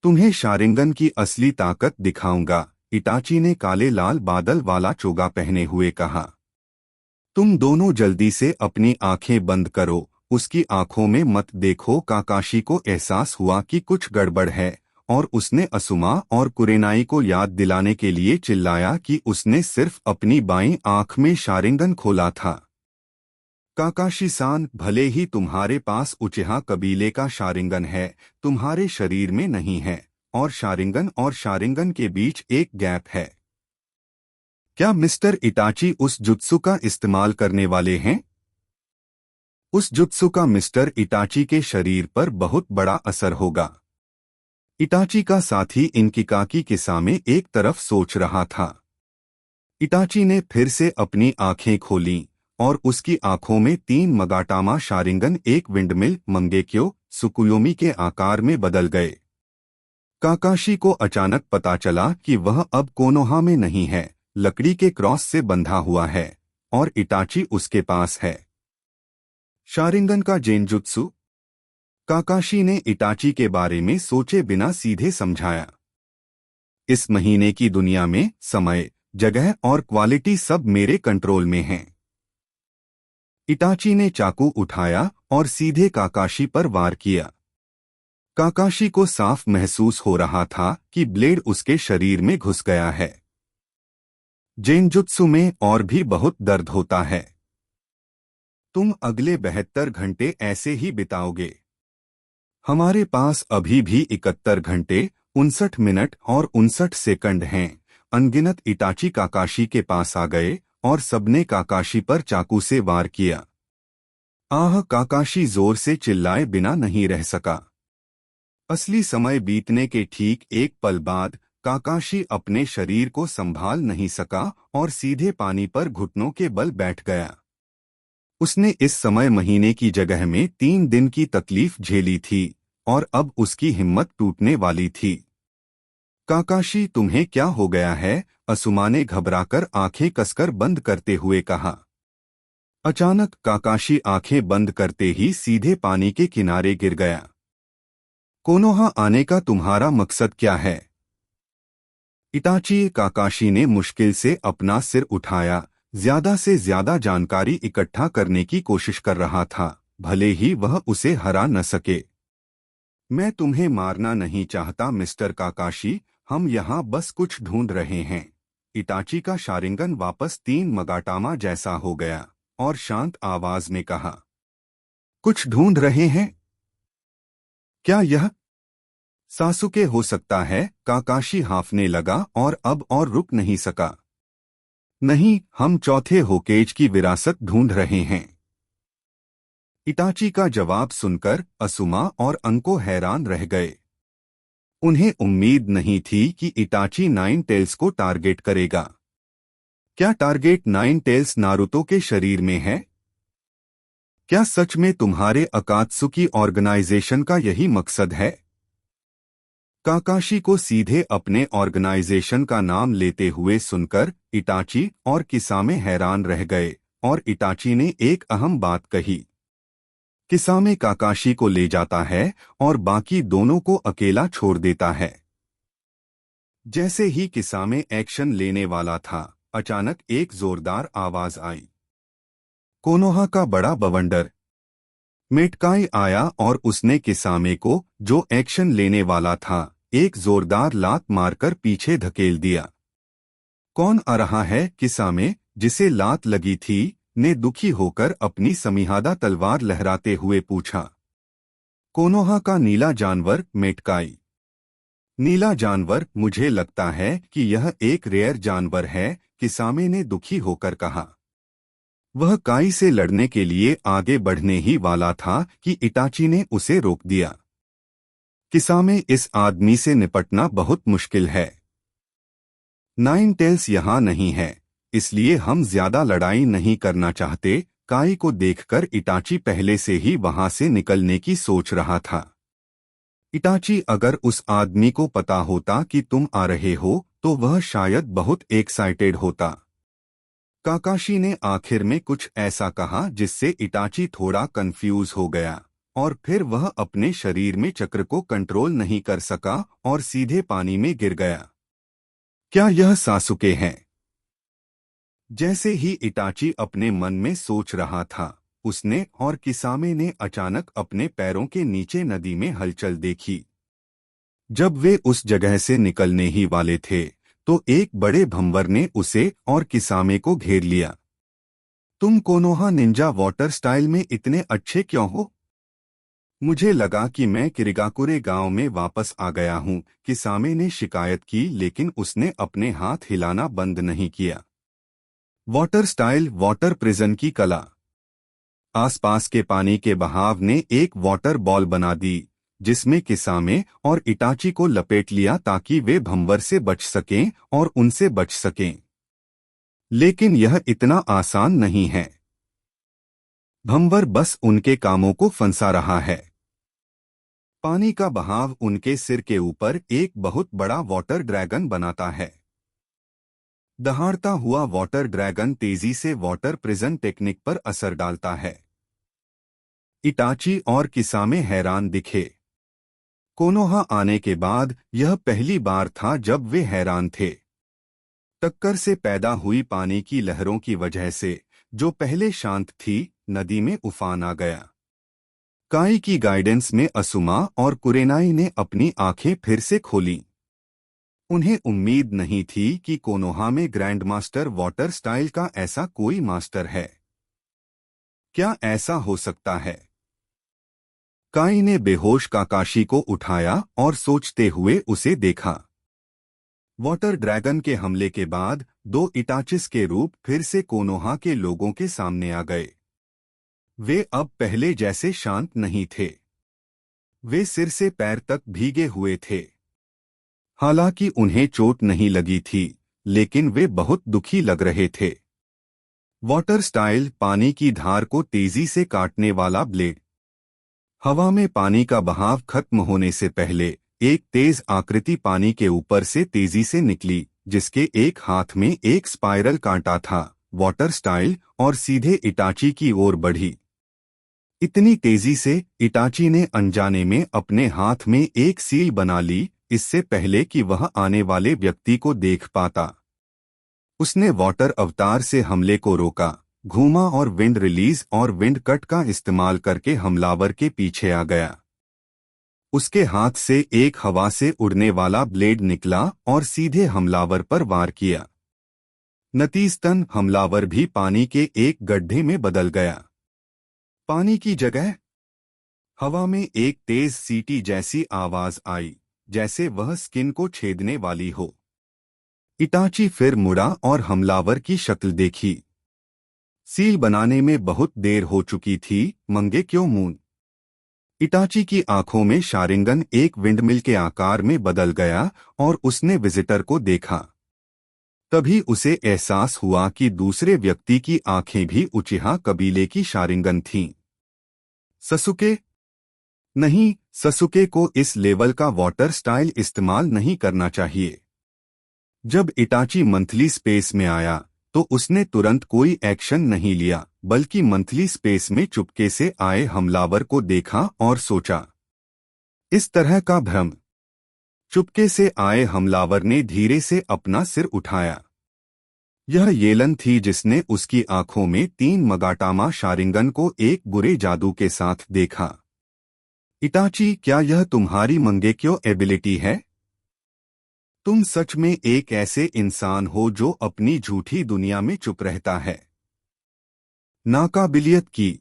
तुम्हें शारिंगन की असली ताकत दिखाऊंगा, इटाची ने काले लाल बादल वाला चोगा पहने हुए कहा। तुम दोनों जल्दी से अपनी आंखें बंद करो, उसकी आंखों में मत देखो। काकाशी को एहसास हुआ कि कुछ गड़बड़ है और उसने असुमा और कुरेनाई को याद दिलाने के लिए चिल्लाया कि उसने सिर्फ अपनी बाईं आंख में शारिंगन खोला था। काकाशी-सान, भले ही तुम्हारे पास उचिहा कबीले का शारिंगन है, तुम्हारे शरीर में नहीं है, और शारिंगन के बीच एक गैप है। क्या मिस्टर इटाची उस जुत्सु का इस्तेमाल करने वाले हैं? उस जुत्सु का मिस्टर इटाची के शरीर पर बहुत बड़ा असर होगा। इटाची का साथी इनकिकाकी किसामे एक तरफ सोच रहा था। इटाची ने फिर से अपनी आंखें खोलीं और उसकी आंखों में 3 मगाटामा शारिंगन एक विंडमिल मंगेक्यो सुकुयोमी के आकार में बदल गए। काकाशी को अचानक पता चला कि वह अब कोनोहा में नहीं है, लकड़ी के क्रॉस से बंधा हुआ है और इटाची उसके पास है। शारिंगन का जेनजुत्सु? काकाशी ने इटाची के बारे में सोचे बिना सीधे समझाया। इस महीने की दुनिया में समय, जगह और क्वालिटी सब मेरे कंट्रोल में हैं। इटाची ने चाकू उठाया और सीधे काकाशी पर वार किया। काकाशी को साफ महसूस हो रहा था कि ब्लेड उसके शरीर में घुस गया है। जेनजुत्सु में और भी बहुत दर्द होता है। तुम अगले 72 घंटे ऐसे ही बिताओगे। हमारे पास अभी भी 71 घंटे, 59 मिनट और 59 सेकंड हैं। अनगिनत इटाची काकाशी के पास आ गए और सबने काकाशी पर चाकू से वार किया। आह! काकाशी जोर से चिल्लाए बिना नहीं रह सका। असली समय बीतने के ठीक एक पल बाद काकाशी अपने शरीर को संभाल नहीं सका और सीधे पानी पर घुटनों के बल बैठ गया। उसने इस समय महीने की जगह में 3 दिन की तकलीफ झेली थी और अब उसकी हिम्मत टूटने वाली थी। काकाशी, तुम्हें क्या हो गया है? असुमा ने घबराकर आंखें कसकर बंद करते हुए कहा। अचानक काकाशी आंखें बंद करते ही सीधे पानी के किनारे गिर गया। कोनोहा आने का तुम्हारा मकसद क्या है? इटाची, काकाशी ने मुश्किल से अपना सिर उठाया, ज्यादा से ज्यादा जानकारी इकट्ठा करने की कोशिश कर रहा था, भले ही वह उसे हरा न सके। मैं तुम्हें मारना नहीं चाहता मिस्टर काकाशी, हम यहाँ बस कुछ ढूंढ रहे हैं। इटाची का शारिंगन वापस 3 मगाटामा जैसा हो गया और शांत आवाज में कहा, कुछ ढूंढ रहे हैं? क्या यह सासुके हो सकता है? काकाशी हांफने लगा और अब और रुक नहीं सका। नहीं, हम चौथे होकेज की विरासत ढूंढ रहे हैं। इटाची का जवाब सुनकर असुमा और अंको हैरान रह गए। उन्हें उम्मीद नहीं थी कि इटाची 9 टेल्स को टारगेट करेगा। क्या टारगेट 9 टेल्स नारुतो के शरीर में है? क्या सच में तुम्हारे अकात्सुकी ऑर्गेनाइजेशन का यही मकसद है? काकाशी को सीधे अपने ऑर्गेनाइजेशन का नाम लेते हुए सुनकर इटाची और किसामे हैरान रह गए और इटाची ने एक अहम बात कही। किसामे काकाशी को ले जाता है और बाकी दोनों को अकेला छोड़ देता है। जैसे ही किसामे एक्शन लेने वाला था, अचानक एक जोरदार आवाज आई। कोनोहा का बड़ा बवंडर मेटकाई आया और उसने किसामे को, जो एक्शन लेने वाला था, एक जोरदार लात मारकर पीछे धकेल दिया। कौन आ रहा है? किसामे, जिसे लात लगी थी, ने दुखी होकर अपनी समिहादा तलवार लहराते हुए पूछा। कोनोहा का नीला जानवर, मेटकाई। नीला जानवर? मुझे लगता है कि यह एक रेयर जानवर है, किसामे ने दुखी होकर कहा। वह काई से लड़ने के लिए आगे बढ़ने ही वाला था कि इटाची ने उसे रोक दिया। किसामे, इस आदमी से निपटना बहुत मुश्किल है। 9 टेल्स यहाँ नहीं है, इसलिए हम ज्यादा लड़ाई नहीं करना चाहते। काई को देखकर इटाची पहले से ही वहां से निकलने की सोच रहा था। इटाची, अगर उस आदमी को पता होता कि तुम आ रहे हो तो वह शायद बहुत एक्साइटेड होता। काकाशी ने आखिर में कुछ ऐसा कहा जिससे इटाची थोड़ा कंफ्यूज हो गया और फिर वह अपने शरीर में चक्र को कंट्रोल नहीं कर सका और सीधे पानी में गिर गया। क्या यह सासुके है? जैसे ही इटाची अपने मन में सोच रहा था, उसने और किसामे ने अचानक अपने पैरों के नीचे नदी में हलचल देखी। जब वे उस जगह से निकलने ही वाले थे, तो एक बड़े भंवर ने उसे और किसामे को घेर लिया। तुम कोनोहा निंजा वाटर स्टाइल में इतने अच्छे क्यों हो? मुझे लगा कि मैं किरिगाकुरे गांव में वापस आ गया हूं, किसामे ने शिकायत की, लेकिन उसने अपने हाथ हिलाना बंद नहीं किया। वाटर स्टाइल वाटर प्रिजन की कला। आसपास के पानी के बहाव ने एक वाटर बॉल बना दी, जिसमें किसामे और इटाची को लपेट लिया ताकि वे भंवर से बच सकें और उनसे बच सकें। लेकिन यह इतना आसान नहीं है। भंवर बस उनके कामों को फंसा रहा है। पानी का बहाव उनके सिर के ऊपर एक बहुत बड़ा वाटर ड्रैगन बनाता है। दहाड़ता हुआ वाटर ड्रैगन तेजी से वाटर प्रिजन टेक्निक पर असर डालता है। इटाची और किसामे हैरान दिखे। कोनोहा आने के बाद यह पहली बार था जब वे हैरान थे। टक्कर से पैदा हुई पानी की लहरों की वजह से, जो पहले शांत थी, नदी में उफान आ गया। काई की गाइडेंस में असुमा और कुरेनाई ने अपनी आंखें फिर से खोलीं। उन्हें उम्मीद नहीं थी कि कोनोहा में ग्रैंडमास्टर वाटर स्टाइल का ऐसा कोई मास्टर है। क्या ऐसा हो सकता है? काई ने बेहोश काकाशी को उठाया और सोचते हुए उसे देखा। वाटर ड्रैगन के हमले के बाद दो इटाचिस के रूप फिर से कोनोहा के लोगों के सामने आ गए। वे अब पहले जैसे शांत नहीं थे। वे सिर से पैर तक भीगे हुए थे। हालांकि उन्हें चोट नहीं लगी थी, लेकिन वे बहुत दुखी लग रहे थे। वाटर स्टाइल पानी की धार को तेजी से काटने वाला ब्लेड। हवा में पानी का बहाव खत्म होने से पहले एक तेज आकृति पानी के ऊपर से तेजी से निकली, जिसके एक हाथ में एक स्पाइरल कांटा था। वाटर स्टाइल और सीधे इटाची की ओर बढ़ी। इतनी तेजी से इटाची ने अनजाने में अपने हाथ में एक सील बना ली, इससे पहले कि वह आने वाले व्यक्ति को देख पाता। उसने वाटर अवतार से हमले को रोका, घूमा और विंड रिलीज और विंड कट का इस्तेमाल करके हमलावर के पीछे आ गया। उसके हाथ से एक हवा से उड़ने वाला ब्लेड निकला और सीधे हमलावर पर वार किया। नतीजतन हमलावर भी पानी के एक गड्ढे में बदल गया। पानी की जगह हवा में एक तेज सीटी जैसी आवाज आई, जैसे वह स्किन को छेदने वाली हो। इटाची फिर मुड़ा और हमलावर की शक्ल देखी। सील बनाने में बहुत देर हो चुकी थी, मंगे क्यों मून। इटाची की आंखों में शारिंगन एक विंडमिल के आकार में बदल गया और उसने विजिटर को देखा। तभी उसे एहसास हुआ कि दूसरे व्यक्ति की आंखें भी उचिहा कबीले की शारिंगन थीं। ससुके? नहीं, ससुके को इस लेवल का वाटर स्टाइल इस्तेमाल नहीं करना चाहिए। जब इटाची मंथली स्पेस में आया, तो उसने तुरंत कोई एक्शन नहीं लिया, बल्कि मंथली स्पेस में चुपके से आए हमलावर को देखा और सोचा। इस तरह का भ्रम। चुपके से आए हमलावर ने धीरे से अपना सिर उठाया। यह येलन थी जिसने उसकी आंखों में 3 मगाटामा शारिंगन को एक बुरे जादू के साथ देखा। इटाची, क्या यह तुम्हारी मंगेक्यो एबिलिटी है? तुम सच में एक ऐसे इंसान हो जो अपनी झूठी दुनिया में चुप रहता है। नाकाबिलियत की।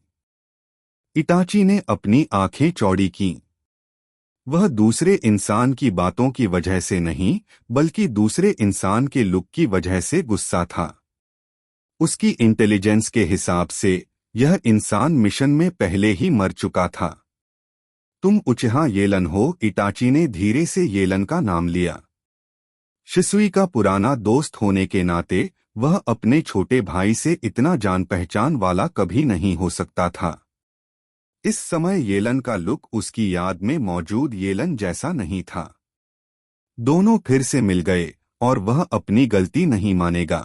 इटाची ने अपनी आंखें चौड़ी कीं। वह दूसरे इंसान की बातों की वजह से नहीं, बल्कि दूसरे इंसान के लुक की वजह से गुस्सा था। उसकी इंटेलिजेंस के हिसाब से यह इंसान मिशन में पहले ही मर चुका था। तुम उचिहा येलन हो, इटाची ने धीरे से येलन का नाम लिया। शिसुई का पुराना दोस्त होने के नाते वह अपने छोटे भाई से इतना जान पहचान वाला कभी नहीं हो सकता था। इस समय येलन का लुक उसकी याद में मौजूद येलन जैसा नहीं था। दोनों फिर से मिल गए और वह अपनी गलती नहीं मानेगा।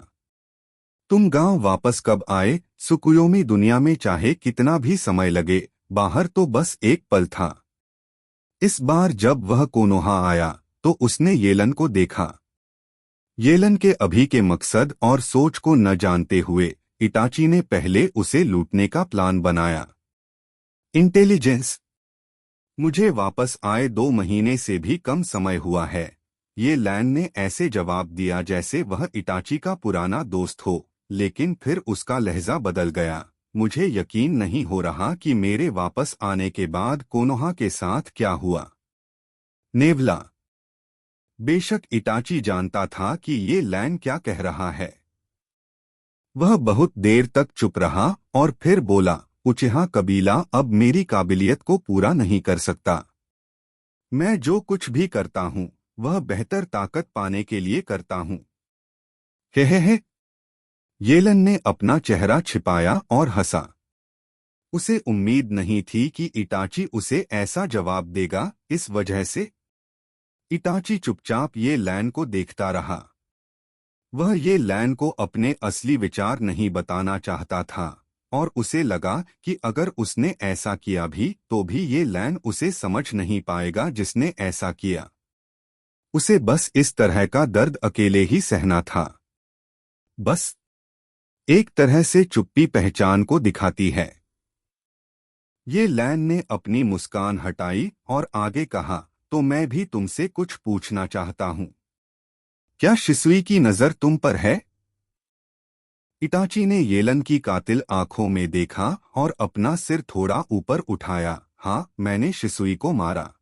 तुम गांव वापस कब आए? सुकुयोमी दुनिया में चाहे कितना भी समय लगे, बाहर तो बस एक पल था। इस बार जब वह कोनोहा आया तो उसने येलन को देखा। येलन के अभी के मकसद और सोच को न जानते हुए इटाची ने पहले उसे लूटने का प्लान बनाया। इंटेलिजेंस। मुझे वापस आए 2 महीने से भी कम समय हुआ है, ये लैन ने ऐसे जवाब दिया जैसे वह इटाची का पुराना दोस्त हो, लेकिन फिर उसका लहजा बदल गया। मुझे यकीन नहीं हो रहा कि मेरे वापस आने के बाद कोनोहा के साथ क्या हुआ। नेवला। बेशक इटाची जानता था कि ये लैन क्या कह रहा है। वह बहुत देर तक चुप रहा और फिर बोला, उचिहा कबीला अब मेरी काबिलियत को पूरा नहीं कर सकता। मैं जो कुछ भी करता हूँ वह बेहतर ताकत पाने के लिए करता हूँ। हे। येलन ने अपना चेहरा छिपाया और हंसा। उसे उम्मीद नहीं थी कि इटाची उसे ऐसा जवाब देगा। इस वजह से इटाची चुपचाप ये लैन को देखता रहा। वह ये लैन को अपने असली विचार नहीं बताना चाहता था और उसे लगा कि अगर उसने ऐसा किया भी तो भी ये लैन उसे समझ नहीं पाएगा जिसने ऐसा किया। उसे बस इस तरह का दर्द अकेले ही सहना था। बस एक तरह से चुप्पी पहचान को दिखाती है। ये लैन ने अपनी मुस्कान हटाई और आगे कहा, तो मैं भी तुमसे कुछ पूछना चाहता हूं। क्या शिसुई की नजर तुम पर है? इटाची ने येलन की कातिल आंखों में देखा और अपना सिर थोड़ा ऊपर उठाया। हाँ, मैंने शिसुई को मारा।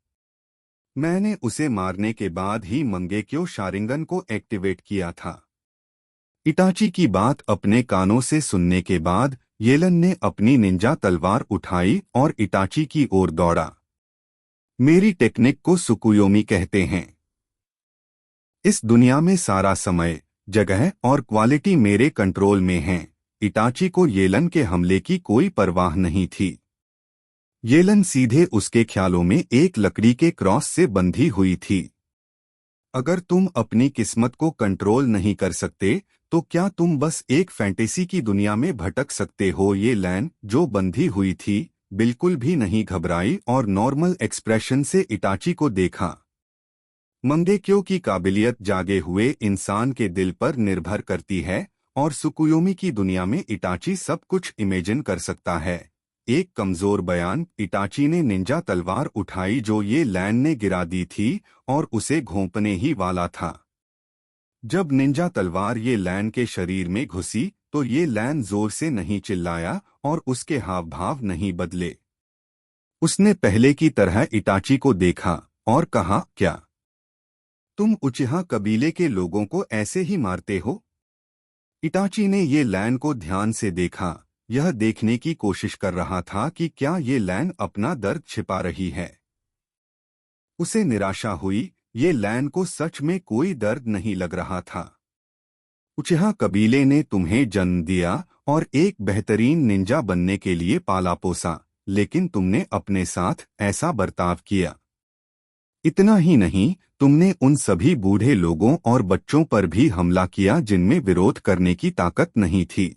मैंने उसे मारने के बाद ही मंगेक्यो शारिंगन को एक्टिवेट किया था। इटाची की बात अपने कानों से सुनने के बाद येलन ने अपनी निंजा तलवार उठाई और इटाची की ओर दौड़ा। मेरी टेक्निक को सुकुयोमी कहते हैं। इस दुनिया में सारा समय, जगह और क्वालिटी मेरे कंट्रोल में है। इटाची को येलन के हमले की कोई परवाह नहीं थी। येलन सीधे उसके ख्यालों में एक लकड़ी के क्रॉस से बंधी हुई थी। अगर तुम अपनी किस्मत को कंट्रोल नहीं कर सकते तो क्या तुम बस एक फैंटेसी की दुनिया में भटक सकते हो? ये लैन, जो बंधी हुई थी, बिल्कुल भी नहीं घबराई और नॉर्मल एक्सप्रेशन से इटाची को देखा। मंगेक्यो की काबिलियत जागे हुए इंसान के दिल पर निर्भर करती है और सुकुयोमी की दुनिया में इटाची सब कुछ इमेजिन कर सकता है। एक कमजोर बयान। इटाची ने निंजा तलवार उठाई जो ये लैन ने गिरा दी थी और उसे घोंपने ही वाला था। जब निंजा तलवार ये लैन के शरीर में घुसी तो ये लैन जोर से नहीं चिल्लाया और उसके हाव भाव नहीं बदले। उसने पहले की तरह इटाची को देखा और कहा, क्या तुम उचिहा कबीले के लोगों को ऐसे ही मारते हो? इटाची ने ये लैन को ध्यान से देखा। यह देखने की कोशिश कर रहा था कि क्या ये लैन अपना दर्द छिपा रही है। उसे निराशा हुई। ये लैन को सच में कोई दर्द नहीं लग रहा था। उचिहा कबीले ने तुम्हें जन्म दिया और एक बेहतरीन निंजा बनने के लिए पाला पोसा, लेकिन तुमने अपने साथ ऐसा बर्ताव किया। इतना ही नहीं, तुमने उन सभी बूढ़े लोगों और बच्चों पर भी हमला किया जिनमें विरोध करने की ताकत नहीं थी।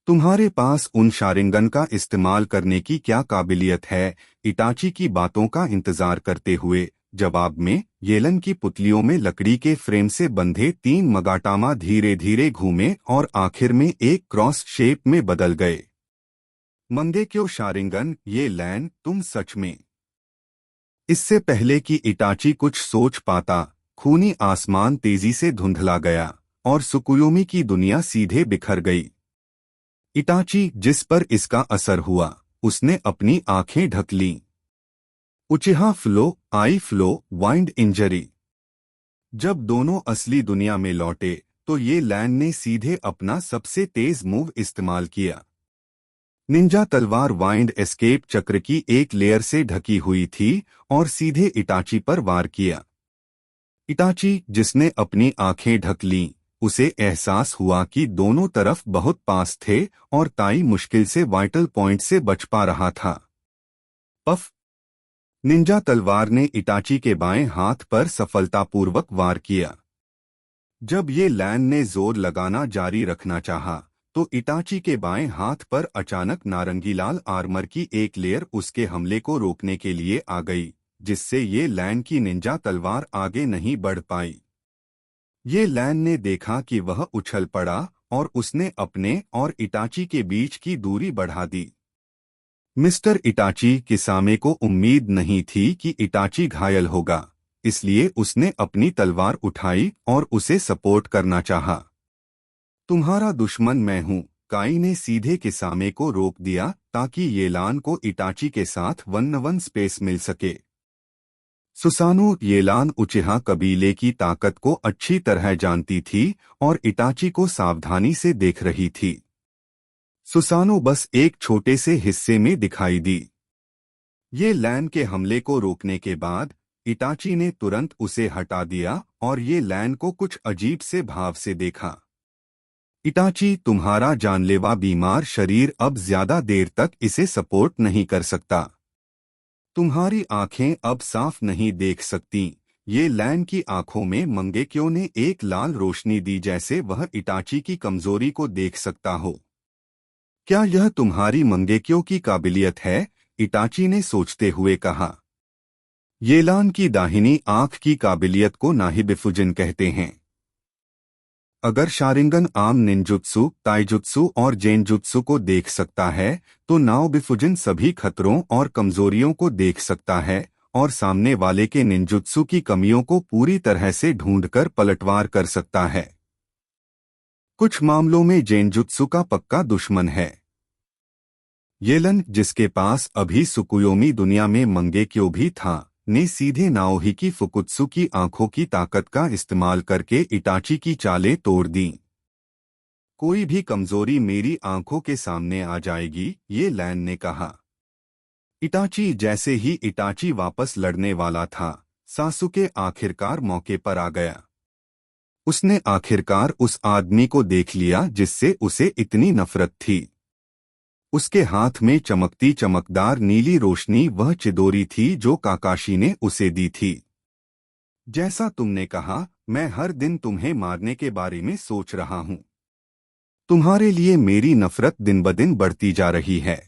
तुम्हारे पास उन शारिंगन का इस्तेमाल करने की क्या काबिलियत है? इटाची की बातों का इंतजार करते हुए जवाब में येलन की पुतलियों में लकड़ी के फ्रेम से बंधे 3 मगाटामा धीरे धीरे घूमे और आखिर में एक क्रॉस शेप में बदल गए। मंगेक्यो शारिंगन, ये लैन, तुम सच में। इससे पहले कि इटाची कुछ सोच पाता, खूनी आसमान तेजी से धुंधला गया और सुकुयोमी की दुनिया सीधे बिखर गई। इटाची, जिस पर इसका असर हुआ, उसने अपनी आंखें ढक लीं। उचिहा फ्लो, आई फ्लो, वाइंड इंजरी। जब दोनों असली दुनिया में लौटे तो ये लैन ने सीधे अपना सबसे तेज मूव इस्तेमाल किया। निंजा तलवार वाइंड एस्केप चक्र की एक लेयर से ढकी हुई थी और सीधे इटाची पर वार किया। इटाची, जिसने अपनी आंखें ढक लीं, उसे एहसास हुआ कि दोनों तरफ बहुत पास थे और ताई मुश्किल से वाइटल पॉइंट से बच पा रहा था। पफ। निंजा तलवार ने इटाची के बाएं हाथ पर सफलतापूर्वक वार किया। जब ये लैन ने जोर लगाना जारी रखना चाहा, तो इटाची के बाएं हाथ पर अचानक नारंगी लाल आर्मर की एक लेयर उसके हमले को रोकने के लिए आ गई, जिससे ये लैन की निंजा तलवार आगे नहीं बढ़ पाई। ये लैन ने देखा कि वह उछल पड़ा और उसने अपने और इटाची के बीच की दूरी बढ़ा दी। मिस्टर इटाची किसामे को उम्मीद नहीं थी कि इटाची घायल होगा, इसलिए उसने अपनी तलवार उठाई और उसे सपोर्ट करना चाहा। तुम्हारा दुश्मन मैं हूं, काई ने सीधे किसामे को रोक दिया ताकि येलान को इटाची के साथ 1-1 स्पेस मिल सके। सुसानो येलान उचिहा कबीले की ताकत को अच्छी तरह जानती थी और इटाची को सावधानी से देख रही थी। सुसानो बस एक छोटे से हिस्से में दिखाई दी। ये लैन के हमले को रोकने के बाद इटाची ने तुरंत उसे हटा दिया और ये लैन को कुछ अजीब से भाव से देखा। इटाची, तुम्हारा जानलेवा बीमार शरीर अब ज्यादा देर तक इसे सपोर्ट नहीं कर सकता। तुम्हारी आंखें अब साफ नहीं देख सकती। ये लैन की आंखों में मंगेक्यो ने एक लाल रोशनी दी, जैसे वह इटाची की कमजोरी को देख सकता हो। क्या यह तुम्हारी मंगेक्यो की काबिलियत है? इटाची ने सोचते हुए कहा। येलान की दाहिनी आंख की काबिलियत को नाहिबिफुजिन कहते हैं। अगर शारिंगन आम निंजुत्सु, ताइजुत्सु और जेनजुत्सु को देख सकता है, तो नाओबिफुजिन सभी खतरों और कमजोरियों को देख सकता है और सामने वाले के निंजुत्सु की कमियों को पूरी तरह से ढूंढकर पलटवार कर सकता है। कुछ मामलों में जेनजुत्सु का पक्का दुश्मन है। येलन, जिसके पास अभी सुकुयोमी दुनिया में मंगेक्यो भी था, ने सीधे नाओहिकी फुकुत्सु की आंखों की ताकत का इस्तेमाल करके इटाची की चालें तोड़ दी। कोई भी कमजोरी मेरी आंखों के सामने आ जाएगी, ये लैन ने कहा। इटाची, जैसे ही इटाची वापस लड़ने वाला था, सासुके आखिरकार मौके पर आ गया। उसने आखिरकार उस आदमी को देख लिया जिससे उसे इतनी नफरत थी। उसके हाथ में चमकती चमकदार नीली रोशनी वह चिदोरी थी जो काकाशी ने उसे दी थी। जैसा तुमने कहा, मैं हर दिन तुम्हें मारने के बारे में सोच रहा हूं। तुम्हारे लिए मेरी नफरत दिन ब दिन बढ़ती जा रही है।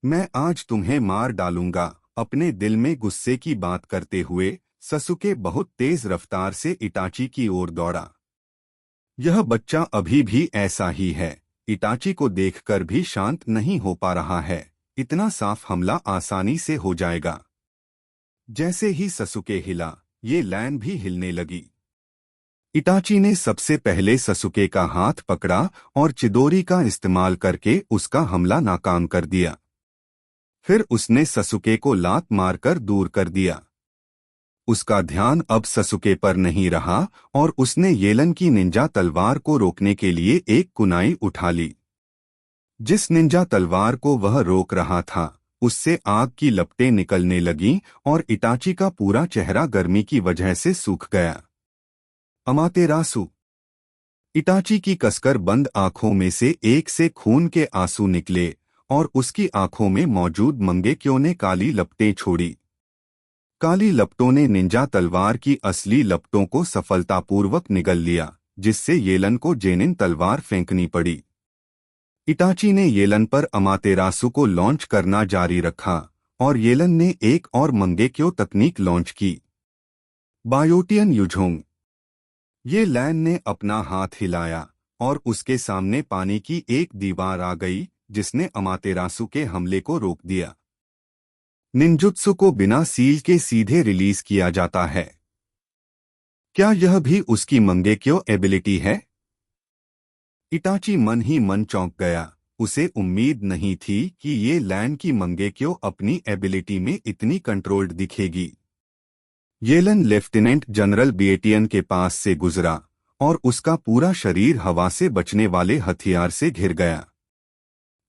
मैं आज तुम्हें मार डालूंगा। अपने दिल में गुस्से की बात करते हुए ससुके बहुत तेज रफ्तार से इटाची की ओर दौड़ा। यह बच्चा अभी भी ऐसा ही है, इटाची को देखकर भी शांत नहीं हो पा रहा है। इतना साफ हमला आसानी से हो जाएगा। जैसे ही ससुके हिला, ये लैन भी हिलने लगी। इटाची ने सबसे पहले ससुके का हाथ पकड़ा और चिदोरी का इस्तेमाल करके उसका हमला नाकाम कर दिया। फिर उसने ससुके को लात मारकर दूर कर दिया। उसका ध्यान अब ससुके पर नहीं रहा और उसने येलन की निंजा तलवार को रोकने के लिए एक कुनाई उठा ली। जिस निंजा तलवार को वह रोक रहा था, उससे आग की लपटें निकलने लगीं और इटाची का पूरा चेहरा गर्मी की वजह से सूख गया। अमातेरासु। इटाची की कसकर बंद आंखों में से एक से खून के आंसू निकले और उसकी आंखों में मौजूद मंगेक्यो ने काली लपटें छोड़ी। काली लपटों ने निंजा तलवार की असली लपटों को सफलतापूर्वक निगल लिया, जिससे येलन को जेनिन तलवार फेंकनी पड़ी। इटाची ने येलन पर अमातेरासु को लॉन्च करना जारी रखा और येलन ने एक और मंगेक्यो तकनीक लॉन्च की, बायोटियन युझोंग। ये लैन ने अपना हाथ हिलाया और उसके सामने पानी की एक दीवार आ गई, जिसने अमातेरासु के हमले को रोक दिया। निंजुत्सु को बिना सील के सीधे रिलीज किया जाता है। क्या यह भी उसकी मंगेक्यो एबिलिटी है? इटाची मन ही मन चौंक गया। उसे उम्मीद नहीं थी कि ये लैन की मंगेक्यो अपनी एबिलिटी में इतनी कंट्रोल्ड दिखेगी। येलन लेफ्टिनेंट जनरल बिएटियन के पास से गुजरा और उसका पूरा शरीर हवा से बचने वाले हथियार से घिर गया।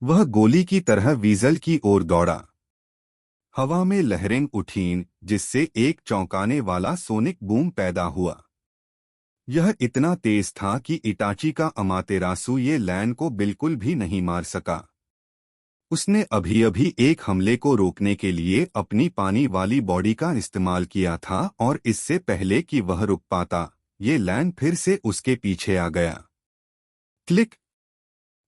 वह गोली की तरह वीजल की ओर दौड़ा। हवा में लहरें उठीं, जिससे एक चौंकाने वाला सोनिक बूम पैदा हुआ। यह इतना तेज था कि इटाची का अमातेरासु ये लैन को बिल्कुल भी नहीं मार सका। उसने अभी अभी एक हमले को रोकने के लिए अपनी पानी वाली बॉडी का इस्तेमाल किया था और इससे पहले कि वह रुक पाता, ये लैन फिर से उसके पीछे आ गया। क्लिक।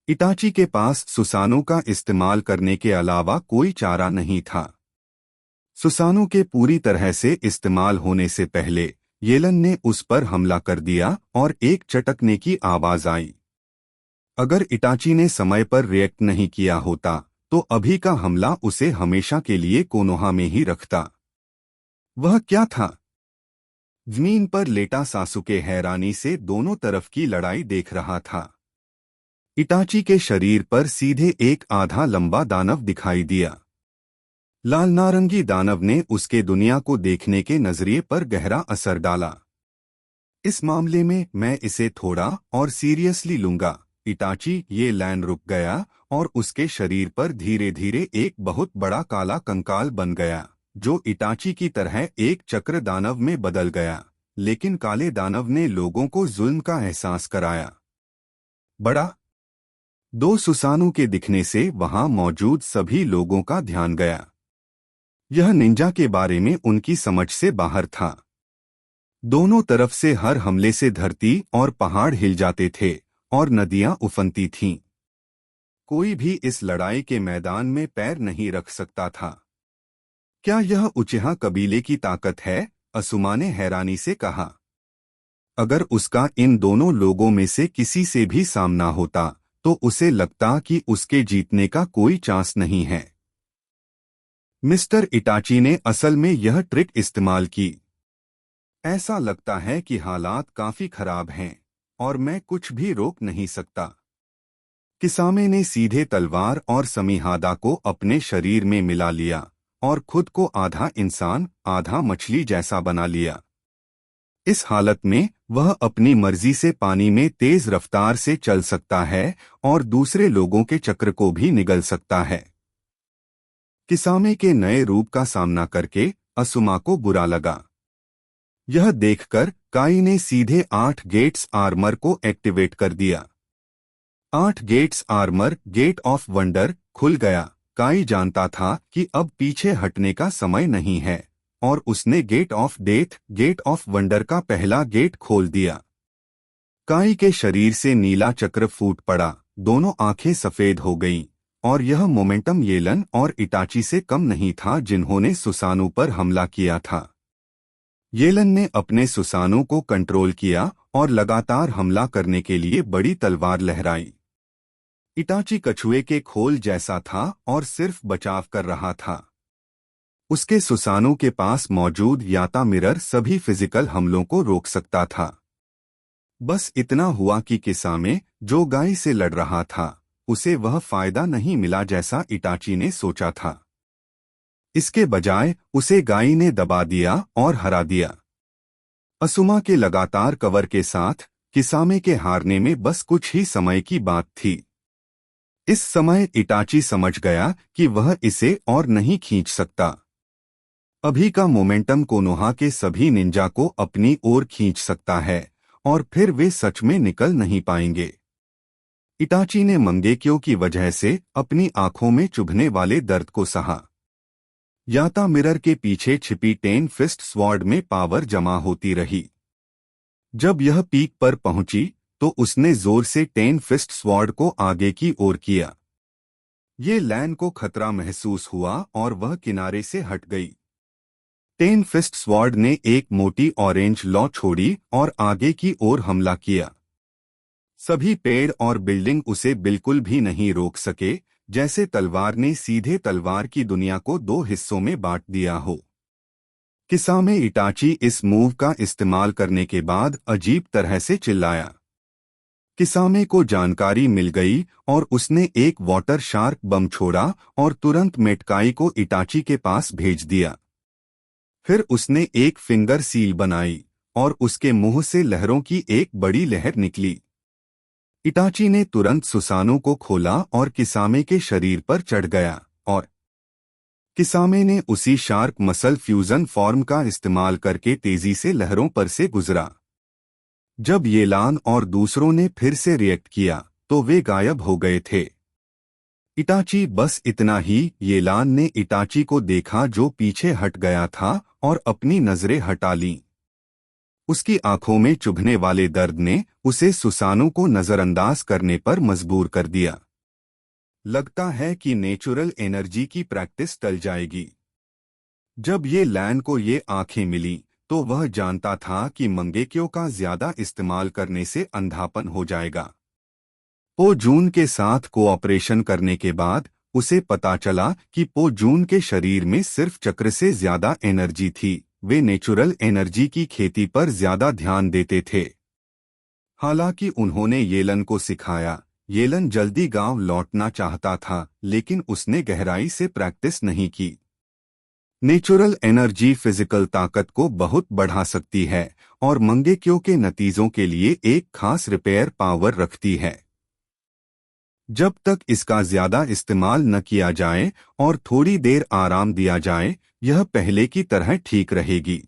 इटाची के पास सुसानो का इस्तेमाल करने के अलावा कोई चारा नहीं था। सुसानो के पूरी तरह से इस्तेमाल होने से पहले येलन ने उस पर हमला कर दिया और एक चटकने की आवाज आई। अगर इटाची ने समय पर रिएक्ट नहीं किया होता तो अभी का हमला उसे हमेशा के लिए कोनोहा में ही रखता। वह क्या था? जमीन पर लेटा सासुके हैरानी से दोनों तरफ की लड़ाई देख रहा था। इटाची के शरीर पर सीधे एक आधा लंबा दानव दिखाई दिया। लाल नारंगी दानव ने उसके दुनिया को देखने के नजरिए पर गहरा असर डाला। इस मामले में मैं इसे थोड़ा और सीरियसली लूंगा। इटाची ये लैन रुक गया और उसके शरीर पर धीरे धीरे एक बहुत बड़ा काला कंकाल बन गया जो इटाची की तरह एक चक्र दानव में बदल गया। लेकिन काले दानव ने लोगों को जुल्म का एहसास कराया। बड़ा दो सुसानु के दिखने से वहां मौजूद सभी लोगों का ध्यान गया। यह निंजा के बारे में उनकी समझ से बाहर था। दोनों तरफ से हर हमले से धरती और पहाड़ हिल जाते थे और नदियां उफनती थीं। कोई भी इस लड़ाई के मैदान में पैर नहीं रख सकता था। क्या यह उचिहा कबीले की ताकत है? असुमा ने हैरानी से कहा। अगर उसका इन दोनों लोगों में से किसी से भी सामना होता तो उसे लगता कि उसके जीतने का कोई चांस नहीं है। मिस्टर इटाची ने असल में यह ट्रिक इस्तेमाल की। ऐसा लगता है कि हालात काफी खराब हैं और मैं कुछ भी रोक नहीं सकता। किसामे ने सीधे तलवार और समीहादा को अपने शरीर में मिला लिया और खुद को आधा इंसान आधा मछली जैसा बना लिया। इस हालत में वह अपनी मर्जी से पानी में तेज रफ्तार से चल सकता है और दूसरे लोगों के चक्र को भी निगल सकता है। किसामे के नए रूप का सामना करके असुमा को बुरा लगा। यह देखकर काई ने सीधे 8 गेट्स आर्मर को एक्टिवेट कर दिया। 8 गेट्स आर्मर गेट ऑफ वंडर खुल गया। काई जानता था कि अब पीछे हटने का समय नहीं है और उसने gate of death gate of wonder का पहला गेट खोल दिया। काई के शरीर से नीला चक्र फूट पड़ा, दोनों आंखें सफेद हो गईं और यह मोमेंटम येलन और इटाची से कम नहीं था जिन्होंने सुसानु पर हमला किया था। येलन ने अपने सुसानु को कंट्रोल किया और लगातार हमला करने के लिए बड़ी तलवार लहराई। इटाची कछुए के खोल जैसा था और सिर्फ बचाव कर रहा था। उसके सुसानु के पास मौजूद याता मिरर सभी फिजिकल हमलों को रोक सकता था। बस इतना हुआ कि किसामे जो गाय से लड़ रहा था उसे वह फायदा नहीं मिला जैसा इटाची ने सोचा था। इसके बजाय उसे गाय ने दबा दिया और हरा दिया। असुमा के लगातार कवर के साथ किसामे के हारने में बस कुछ ही समय की बात थी। इस समय इटाची समझ गया कि वह इसे और नहीं खींच सकता। अभी का मोमेंटम कोनोहा के सभी निंजा को अपनी ओर खींच सकता है और फिर वे सच में निकल नहीं पाएंगे। इटाची ने मंगेक्यो की वजह से अपनी आंखों में चुभने वाले दर्द को सहा। याता मिरर के पीछे छिपी 10 फिस्ट स्वॉर्ड में पावर जमा होती रही। जब यह पीक पर पहुंची तो उसने जोर से 10 फिस्ट स्वॉर्ड को आगे की ओर किया। ये लैन को खतरा महसूस हुआ और वह किनारे से हट गई। 10 फिस्ट स्वॉर्ड ने एक मोटी ऑरेंज लॉ छोड़ी और आगे की ओर हमला किया। सभी पेड़ और बिल्डिंग उसे बिल्कुल भी नहीं रोक सके, जैसे तलवार ने सीधे तलवार की दुनिया को 2 हिस्सों में बांट दिया हो। किसामे इटाची इस मूव का इस्तेमाल करने के बाद अजीब तरह से चिल्लाया। किसामे को जानकारी मिल गई और उसने एक वाटर शार्क बम छोड़ा और तुरंत मेटकाई को इटाची के पास भेज दिया। फिर उसने एक फिंगर सील बनाई और उसके मुंह से लहरों की एक बड़ी लहर निकली। इटाची ने तुरंत सुसानु को खोला और किसामे के शरीर पर चढ़ गया और किसामे ने उसी शार्क मसल फ्यूजन फॉर्म का इस्तेमाल करके तेजी से लहरों पर से गुजरा। जब येलान और दूसरों ने फिर से रिएक्ट किया तो वे गायब हो गए थे। इटाची बस इतना ही। येलान ने इटाची को देखा जो पीछे हट गया था और अपनी नजरें हटा लीं। उसकी आंखों में चुभने वाले दर्द ने उसे सुसानो को नजरअंदाज करने पर मजबूर कर दिया। लगता है कि नेचुरल एनर्जी की प्रैक्टिस टल जाएगी। जब ये लैन को ये आंखें मिली तो वह जानता था कि मंगेक्यो का ज्यादा इस्तेमाल करने से अंधापन हो जाएगा। पो जून के साथ कोऑपरेशन करने के बाद उसे पता चला कि पो जून के शरीर में सिर्फ चक्र से ज्यादा एनर्जी थी। वे नेचुरल एनर्जी की खेती पर ज्यादा ध्यान देते थे। हालांकि उन्होंने येलन को सिखाया। येलन जल्दी गांव लौटना चाहता था, लेकिन उसने गहराई से प्रैक्टिस नहीं की। नेचुरल एनर्जी फिजिकल ताकत को बहुत बढ़ा सकती है और मंगेक्यो के नतीजों के लिए एक खास रिपेयर पावर रखती है। जब तक इसका ज्यादा इस्तेमाल न किया जाए और थोड़ी देर आराम दिया जाए, यह पहले की तरह ठीक रहेगी।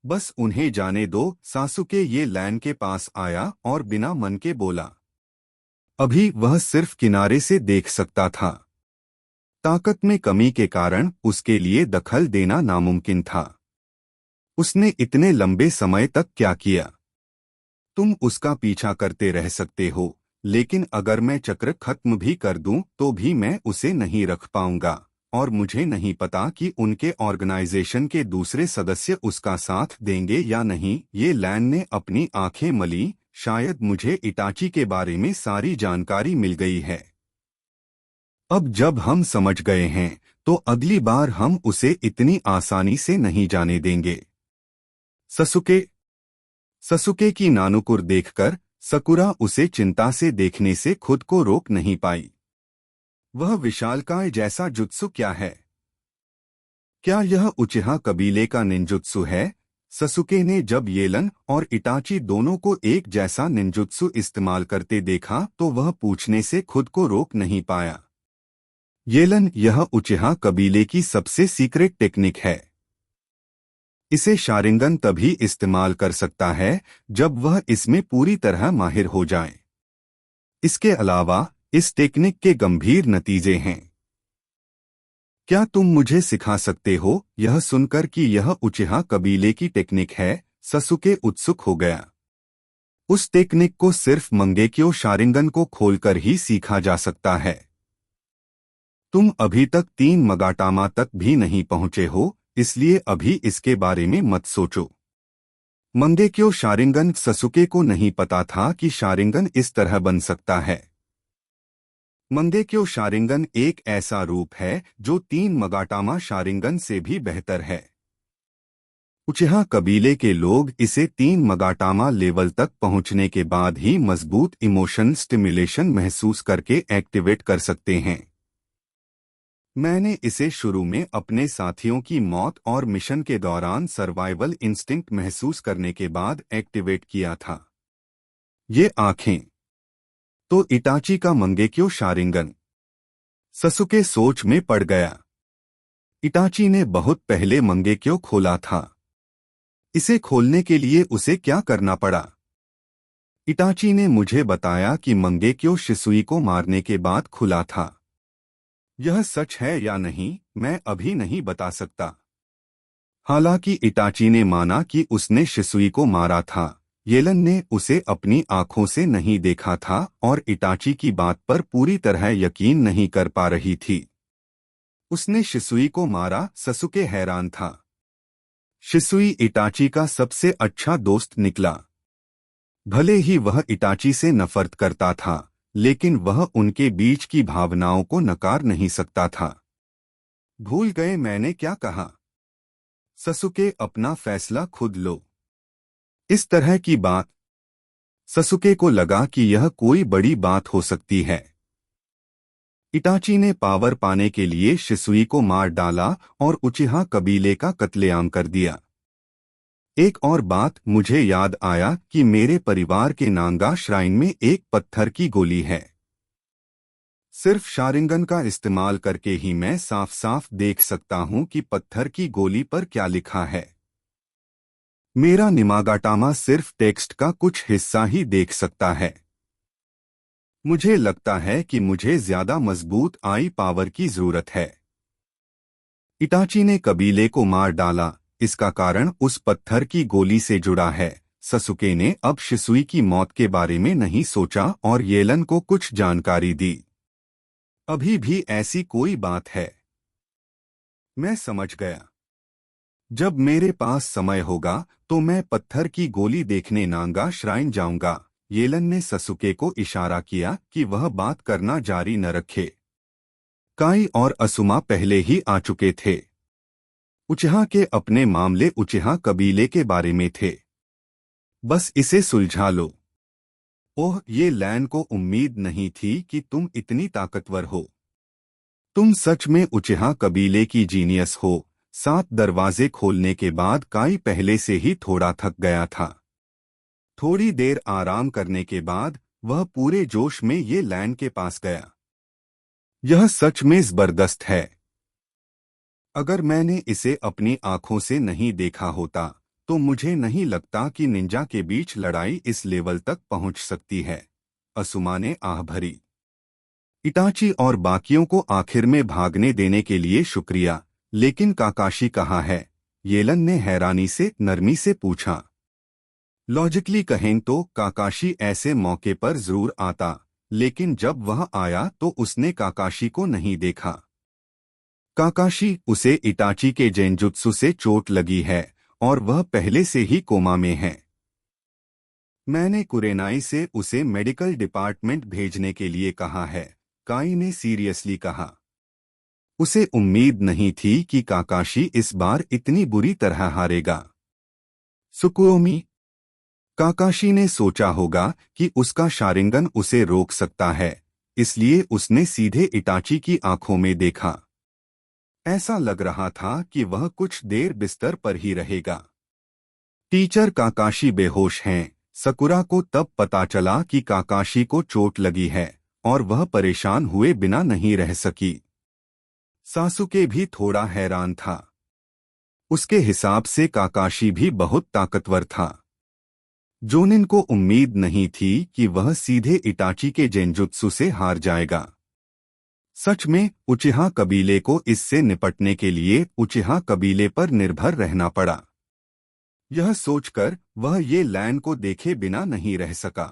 बस उन्हें जाने दो। सासुके ये लैन के पास आया और बिना मन के बोला। अभी वह सिर्फ किनारे से देख सकता था। ताकत में कमी के कारण उसके लिए दखल देना नामुमकिन था। उसने इतने लंबे समय तक क्या किया? तुम उसका पीछा करते रह सकते हो, लेकिन अगर मैं चक्र खत्म भी कर दूं तो भी मैं उसे नहीं रख पाऊंगा, और मुझे नहीं पता कि उनके ऑर्गेनाइजेशन के दूसरे सदस्य उसका साथ देंगे या नहीं। ये लैन ने अपनी आंखें मली। शायद मुझे इटाची के बारे में सारी जानकारी मिल गई है। अब जब हम समझ गए हैं तो अगली बार हम उसे इतनी आसानी से नहीं जाने देंगे। ससुके ससुके की नानुकुर देखकर सकुरा उसे चिंता से देखने से खुद को रोक नहीं पाई। वह विशालकाय जैसा जुत्सु क्या है? क्या यह उचिहा कबीले का निंजुत्सु है? ससुके ने जब येलन और इटाची दोनों को एक जैसा निंजुत्सु इस्तेमाल करते देखा तो वह पूछने से खुद को रोक नहीं पाया। येलन, यह उचिहा कबीले की सबसे सीक्रेट टेक्निक है। इसे शारिंगन तभी इस्तेमाल कर सकता है जब वह इसमें पूरी तरह माहिर हो जाए। इसके अलावा इस टेक्निक के गंभीर नतीजे हैं। क्या तुम मुझे सिखा सकते हो? यह सुनकर कि यह उचिहा कबीले की टेक्निक है, ससुके उत्सुक हो गया। उस टेक्निक को सिर्फ मंगेक्यो शारिंगन को खोलकर ही सीखा जा सकता है। तुम अभी तक 3 मगाटामा तक भी नहीं पहुंचे हो, इसलिए अभी इसके बारे में मत सोचो। मंगेक्यो शारिंगन ससुके को नहीं पता था कि शारिंगन इस तरह बन सकता है। मंगेक्यो शारिंगन एक ऐसा रूप है जो 3 मगाटामा शारिंगन से भी बेहतर है। उचिहा कबीले के लोग इसे 3 मगाटामा लेवल तक पहुंचने के बाद ही मजबूत इमोशन स्टिमुलेशन महसूस करके एक्टिवेट कर सकते हैं। मैंने इसे शुरू में अपने साथियों की मौत और मिशन के दौरान सर्वाइवल इंस्टिंक्ट महसूस करने के बाद एक्टिवेट किया था। ये आंखें तो इटाची का मंगेक्यो शारिंगन। ससुके सोच में पड़ गया। इटाची ने बहुत पहले मंगेक्यो खोला था। इसे खोलने के लिए उसे क्या करना पड़ा? इटाची ने मुझे बताया कि मंगेक्यो शिसुई को मारने के बाद खुला था। यह सच है या नहीं, मैं अभी नहीं बता सकता। हालांकि इटाची ने माना कि उसने शिसुई को मारा था, येलन ने उसे अपनी आंखों से नहीं देखा था और इटाची की बात पर पूरी तरह यकीन नहीं कर पा रही थी। उसने शिसुई को मारा, ससुके हैरान था। शिसुई इटाची का सबसे अच्छा दोस्त निकला। भले ही वह इटाची से नफरत करता था, लेकिन वह उनके बीच की भावनाओं को नकार नहीं सकता था। भूल गए मैंने क्या कहा? ससुके, अपना फैसला खुद लो। इस तरह की बात। ससुके को लगा कि यह कोई बड़ी बात हो सकती है। इटाची ने पावर पाने के लिए शिसुई को मार डाला और उचिहा कबीले का कत्लेआम कर दिया। एक और बात मुझे याद आया कि मेरे परिवार के नांगा श्राइन में एक पत्थर की गोली है। सिर्फ शारिंगन का इस्तेमाल करके ही मैं साफ साफ देख सकता हूं कि पत्थर की गोली पर क्या लिखा है। मेरा निमागाटामा सिर्फ टेक्स्ट का कुछ हिस्सा ही देख सकता है। मुझे लगता है कि मुझे ज्यादा मजबूत आई पावर की जरूरत है। इटाची ने कबीले को मार डाला, इसका कारण उस पत्थर की गोली से जुड़ा है। ससुके ने अब शिसुई की मौत के बारे में नहीं सोचा और येलन को कुछ जानकारी दी। अभी भी ऐसी कोई बात है? मैं समझ गया। जब मेरे पास समय होगा तो मैं पत्थर की गोली देखने नांगा श्राइन जाऊंगा। येलन ने ससुके को इशारा किया कि वह बात करना जारी न रखे। काई और असुमा पहले ही आ चुके थे। उचिहा के अपने मामले उचिहा कबीले के बारे में थे। बस इसे सुलझा लो। ओह, ये लैन को उम्मीद नहीं थी कि तुम इतनी ताकतवर हो। तुम सच में उचिहा कबीले की जीनियस हो। 7 दरवाजे खोलने के बाद काई पहले से ही थोड़ा थक गया था। थोड़ी देर आराम करने के बाद वह पूरे जोश में ये लैन के पास गया। यह सच में जबरदस्त है। अगर मैंने इसे अपनी आंखों से नहीं देखा होता तो मुझे नहीं लगता कि निंजा के बीच लड़ाई इस लेवल तक पहुंच सकती है। असुमा ने आह भरी। इटाची और बाकियों को आखिर में भागने देने के लिए शुक्रिया, लेकिन काकाशी कहाँ है? येलन ने हैरानी से नरमी से पूछा। लॉजिकली कहें तो काकाशी ऐसे मौके पर जरूर आता, लेकिन जब वह आया तो उसने काकाशी को नहीं देखा। काकाशी, उसे इटाची के जेनजुत्सु से चोट लगी है और वह पहले से ही कोमा में है। मैंने कुरेनाई से उसे मेडिकल डिपार्टमेंट भेजने के लिए कहा है, काई ने सीरियसली कहा। उसे उम्मीद नहीं थी कि काकाशी इस बार इतनी बुरी तरह हारेगा। सुकुओमी, काकाशी ने सोचा होगा कि उसका शारिंगन उसे रोक सकता है, इसलिए उसने सीधे इटाची की आंखों में देखा। ऐसा लग रहा था कि वह कुछ देर बिस्तर पर ही रहेगा। टीचर, काकाशी बेहोश हैं। सकुरा को तब पता चला कि काकाशी को चोट लगी है और वह परेशान हुए बिना नहीं रह सकी। सासुके भी थोड़ा हैरान था। उसके हिसाब से काकाशी भी बहुत ताकतवर था। जोनिन को उम्मीद नहीं थी कि वह सीधे इटाची के जेनजुत्सु से हार जाएगा। सच में उचिहा कबीले को इससे निपटने के लिए उचिहा कबीले पर निर्भर रहना पड़ा। यह सोचकर वह ये लैन को देखे बिना नहीं रह सका।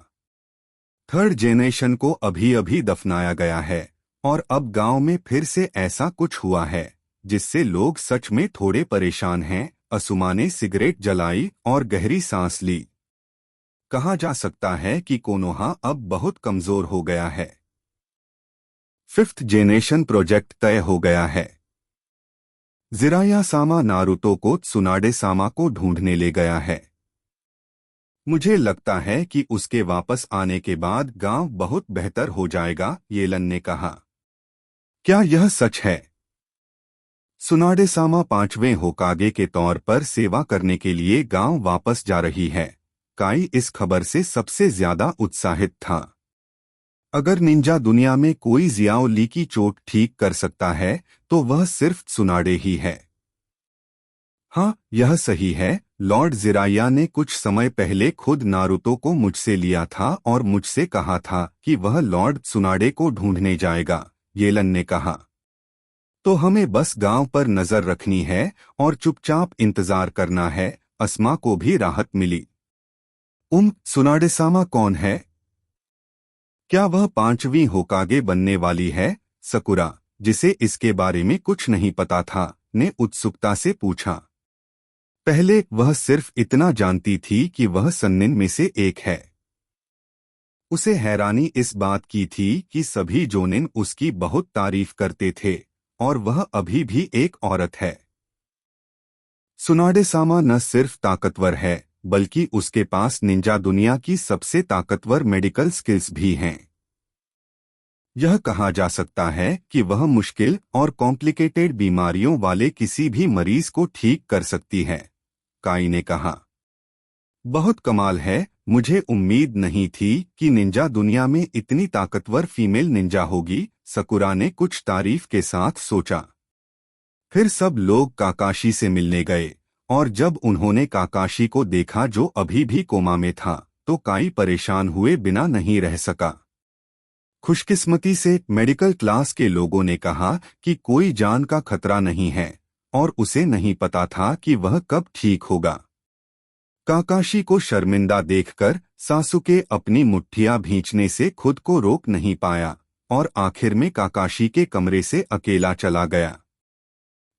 3rd जेनरेशन को अभी अभी दफनाया गया है और अब गांव में फिर से ऐसा कुछ हुआ है जिससे लोग सच में थोड़े परेशान हैं। असुमा ने सिगरेट जलाई और गहरी सांस ली। कहा जा सकता है कि कोनोहा अब बहुत कमजोर हो गया है। 5th जेनरेशन प्रोजेक्ट तय हो गया है। जिराया सामा नारुतो को त्सुनाडे सामा को ढूंढने ले गया है। मुझे लगता है कि उसके वापस आने के बाद गांव बहुत बेहतर हो जाएगा, येलन ने कहा। क्या यह सच है? त्सुनाडे सामा 5वें होकागे के तौर पर सेवा करने के लिए गांव वापस जा रही है। काई इस खबर से सबसे ज्यादा उत्साहित था। अगर निंजा दुनिया में कोई जियाओ ली की चोट ठीक कर सकता है तो वह सिर्फ त्सुनाडे ही है। हाँ, यह सही है। लॉर्ड जिराया ने कुछ समय पहले खुद नारुतो को मुझसे लिया था और मुझसे कहा था कि वह लॉर्ड त्सुनाडे को ढूंढने जाएगा, येलन ने कहा। तो हमें बस गांव पर नजर रखनी है और चुपचाप इंतजार करना है। अस्मा को भी राहत मिली। त्सुनाडे सामा कौन है? क्या वह 5वीं होकागे बनने वाली है? सकुरा, जिसे इसके बारे में कुछ नहीं पता था, ने उत्सुकता से पूछा। पहले वह सिर्फ इतना जानती थी कि वह सन्निन में से एक है। उसे हैरानी इस बात की थी कि सभी जोनिन उसकी बहुत तारीफ करते थे और वह अभी भी एक औरत है। त्सुनाडे सामा न सिर्फ ताकतवर है बल्कि उसके पास निंजा दुनिया की सबसे ताकतवर मेडिकल स्किल्स भी हैं। यह कहा जा सकता है कि वह मुश्किल और कॉम्प्लिकेटेड बीमारियों वाले किसी भी मरीज को ठीक कर सकती है, काई ने कहा। बहुत कमाल है। मुझे उम्मीद नहीं थी कि निंजा दुनिया में इतनी ताकतवर फीमेल निंजा होगी, सकुरा ने कुछ तारीफ के साथ सोचा। फिर सब लोग काकाशी से मिलने गए और जब उन्होंने काकाशी को देखा जो अभी भी कोमा में था तो काई परेशान हुए बिना नहीं रह सका। खुशकिस्मती से मेडिकल क्लास के लोगों ने कहा कि कोई जान का खतरा नहीं है और उसे नहीं पता था कि वह कब ठीक होगा। काकाशी को शर्मिंदा देखकर सासुके अपनी मुट्ठियां भींचने से खुद को रोक नहीं पाया और आखिर में काकाशी के कमरे से अकेला चला गया।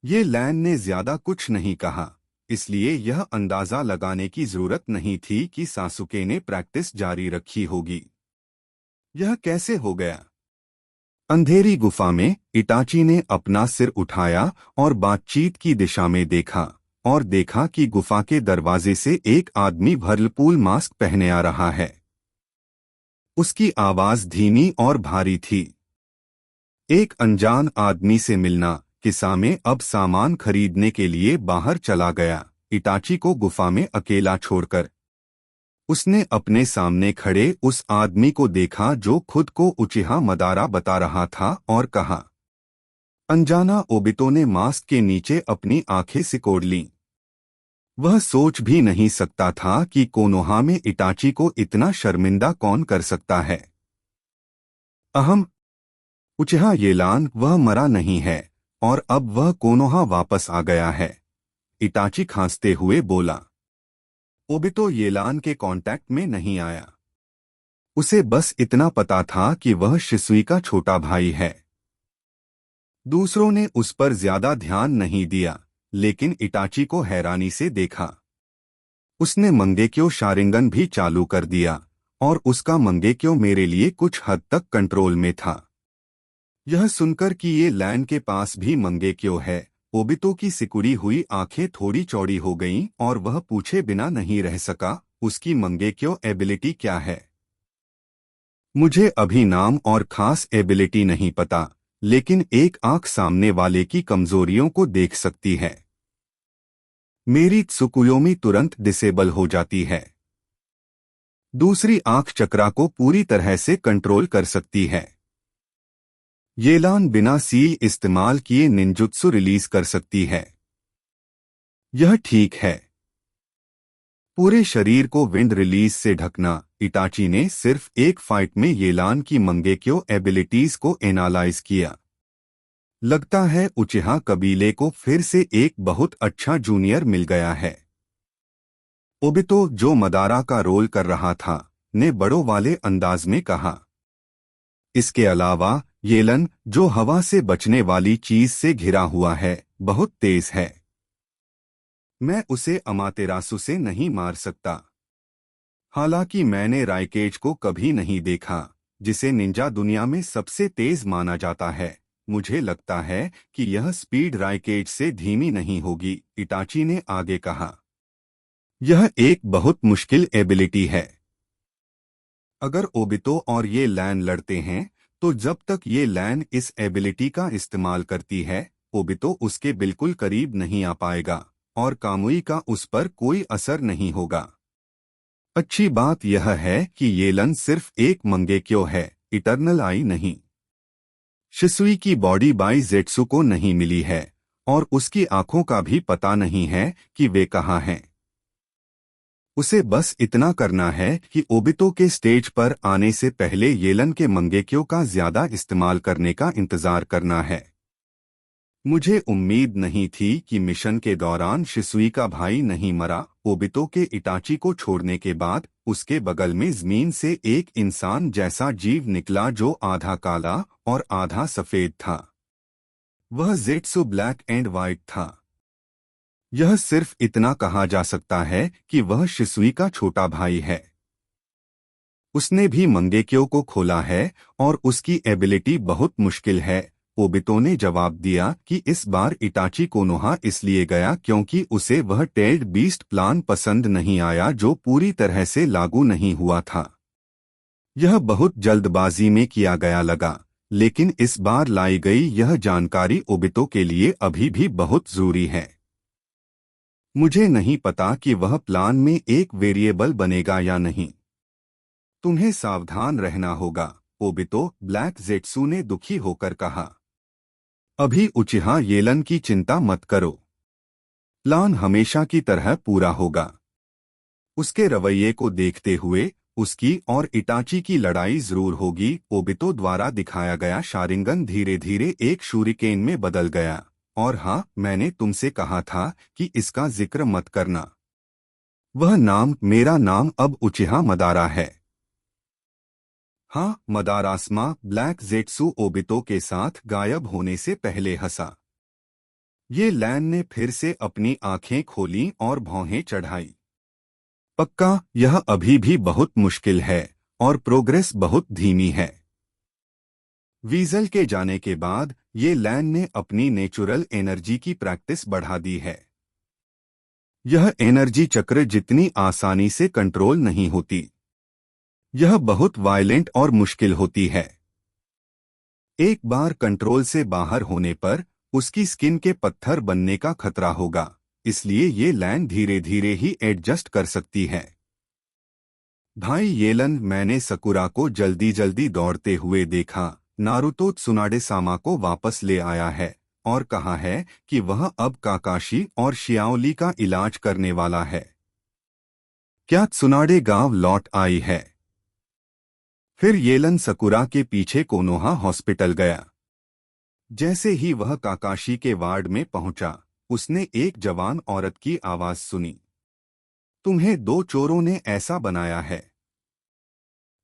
ये लैन ने ज्यादा कुछ नहीं कहा, इसलिए यह अंदाजा लगाने की जरूरत नहीं थी कि सासुके ने प्रैक्टिस जारी रखी होगी। यह कैसे हो गया? अंधेरी गुफा में इटाची ने अपना सिर उठाया और बातचीत की दिशा में देखा और देखा कि गुफा के दरवाजे से एक आदमी व्हर्लपूल मास्क पहने आ रहा है। उसकी आवाज धीमी और भारी थी। एक अनजान आदमी से मिलना। किसामे अब सामान खरीदने के लिए बाहर चला गया, इटाची को गुफा में अकेला छोड़कर। उसने अपने सामने खड़े उस आदमी को देखा जो खुद को उचिहा मदारा बता रहा था और कहा। अनजाना ओबितो ने मास्क के नीचे अपनी आंखें सिकोड़ लीं। वह सोच भी नहीं सकता था कि कोनोहा में इटाची को इतना शर्मिंदा कौन कर सकता है। अहम उचिहा येलान, वह मरा नहीं है और अब वह कोनोहा वापस आ गया है, इटाची खांसते हुए बोला। ओबितो येलान के कांटेक्ट में नहीं आया। उसे बस इतना पता था कि वह शिसुई का छोटा भाई है। दूसरों ने उस पर ज्यादा ध्यान नहीं दिया, लेकिन इटाची को हैरानी से देखा। उसने मंगेक्यो शारिंगन भी चालू कर दिया और उसका मंगेक्यो मेरे लिए कुछ हद तक कंट्रोल में था। यह सुनकर कि ये लैन के पास भी मंगेक्यो है, ओबितो की सिकुड़ी हुई आंखें थोड़ी चौड़ी हो गईं और वह पूछे बिना नहीं रह सका, उसकी मंगेक्यो एबिलिटी क्या है? मुझे अभी नाम और खास एबिलिटी नहीं पता, लेकिन एक आंख सामने वाले की कमजोरियों को देख सकती है। मेरी त्सुकुयोमी तुरंत डिसेबल हो जाती है। दूसरी आंख चक्रा को पूरी तरह से कंट्रोल कर सकती है। येलान बिना सील इस्तेमाल किए निंजुत्सु रिलीज कर सकती है। यह ठीक है। पूरे शरीर को विंड रिलीज से ढकना। इटाची ने सिर्फ एक फाइट में येलान की मंगेक्यो एबिलिटीज को एनालाइज किया। लगता है उचिहा कबीले को फिर से एक बहुत अच्छा जूनियर मिल गया है। ओबितो, जो मदारा का रोल कर रहा था, ने बड़ों वाले अंदाज में कहा। इसके अलावा येलन, जो हवा से बचने वाली चीज से घिरा हुआ है, बहुत तेज है। मैं उसे अमातेरासु से नहीं मार सकता। हालांकि मैंने राइकेज को कभी नहीं देखा, जिसे निंजा दुनिया में सबसे तेज माना जाता है। मुझे लगता है कि यह स्पीड राइकेज से धीमी नहीं होगी, इटाची ने आगे कहा। यह एक बहुत मुश्किल एबिलिटी है। अगर ओबितो और ये लैन लड़ते हैं, तो जब तक ये लैन इस एबिलिटी का इस्तेमाल करती है, ओबितो उसके बिल्कुल करीब नहीं आ पाएगा और कामुई का उस पर कोई असर नहीं होगा। अच्छी बात यह है कि येलन सिर्फ एक मंगेक्यो है, इटर्नल आई नहीं। शिसुई की बॉडी बाई जेट्सु को नहीं मिली है और उसकी आंखों का भी पता नहीं है कि वे कहाँ हैं। उसे बस इतना करना है कि ओबितो के स्टेज पर आने से पहले येलन के मंगेक्यो का ज्यादा इस्तेमाल करने का इंतजार करना है। मुझे उम्मीद नहीं थी कि मिशन के दौरान शिसुई का भाई नहीं मरा। ओबितो के इटाची को छोड़ने के बाद उसके बगल में जमीन से एक इंसान जैसा जीव निकला जो आधा काला और आधा सफेद था। वह जेट्सु ब्लैक एंड व्हाइट था। यह सिर्फ इतना कहा जा सकता है कि वह शिसुई का छोटा भाई है। उसने भी मंगेक्यो को खोला है और उसकी एबिलिटी बहुत मुश्किल है। ओबितो ने जवाब दिया कि इस बार इटाची कोनोहा इसलिए गया क्योंकि उसे वह टेल्ड बीस्ट प्लान पसंद नहीं आया जो पूरी तरह से लागू नहीं हुआ था। यह बहुत जल्दबाजी में किया गया लगा, लेकिन इस बार लाई गई यह जानकारी ओबितो के लिए अभी भी बहुत जरूरी है। मुझे नहीं पता कि वह प्लान में एक वेरिएबल बनेगा या नहीं। तुम्हें सावधान रहना होगा, ओबितो, ब्लैक जेट्सु ने दुखी होकर कहा। अभी उचिहा येलन की चिंता मत करो। प्लान हमेशा की तरह पूरा होगा। उसके रवैये को देखते हुए उसकी और इटाची की लड़ाई जरूर होगी। ओबितो द्वारा दिखाया गया शारिंगन धीरे धीरे एक शूरिकेन में बदल गया और हाँ, मैंने तुमसे कहा था कि इसका जिक्र मत करना। वह नाम, मेरा नाम अब उचिहा मदारा है। हाँ, मदारास्मा ब्लैक जेट्सू ओबितो के साथ गायब होने से पहले हंसा। ये लैन ने फिर से अपनी आंखें खोलीं और भौहें चढ़ाई। पक्का, यह अभी भी बहुत मुश्किल है और प्रोग्रेस बहुत धीमी है। वीजल के जाने के बाद ये लैन ने अपनी नेचुरल एनर्जी की प्रैक्टिस बढ़ा दी है। यह एनर्जी चक्र जितनी आसानी से कंट्रोल नहीं होती। यह बहुत वायलेंट और मुश्किल होती है। एक बार कंट्रोल से बाहर होने पर उसकी स्किन के पत्थर बनने का खतरा होगा, इसलिए ये लैन धीरे धीरे ही एडजस्ट कर सकती है। भाई येलन, मैंने सकुरा को जल्दी जल्दी दौड़ते हुए देखा। नारुतो त्सुनाडे सामा को वापस ले आया है और कहा है कि वह अब काकाशी और शियाओली का इलाज करने वाला है। क्या त्सुनाडे गांव लौट आई है? फिर येलन सकुरा के पीछे कोनोहा हॉस्पिटल गया। जैसे ही वह काकाशी के वार्ड में पहुंचा, उसने एक जवान औरत की आवाज सुनी। तुम्हें 2 चोरों ने ऐसा बनाया है।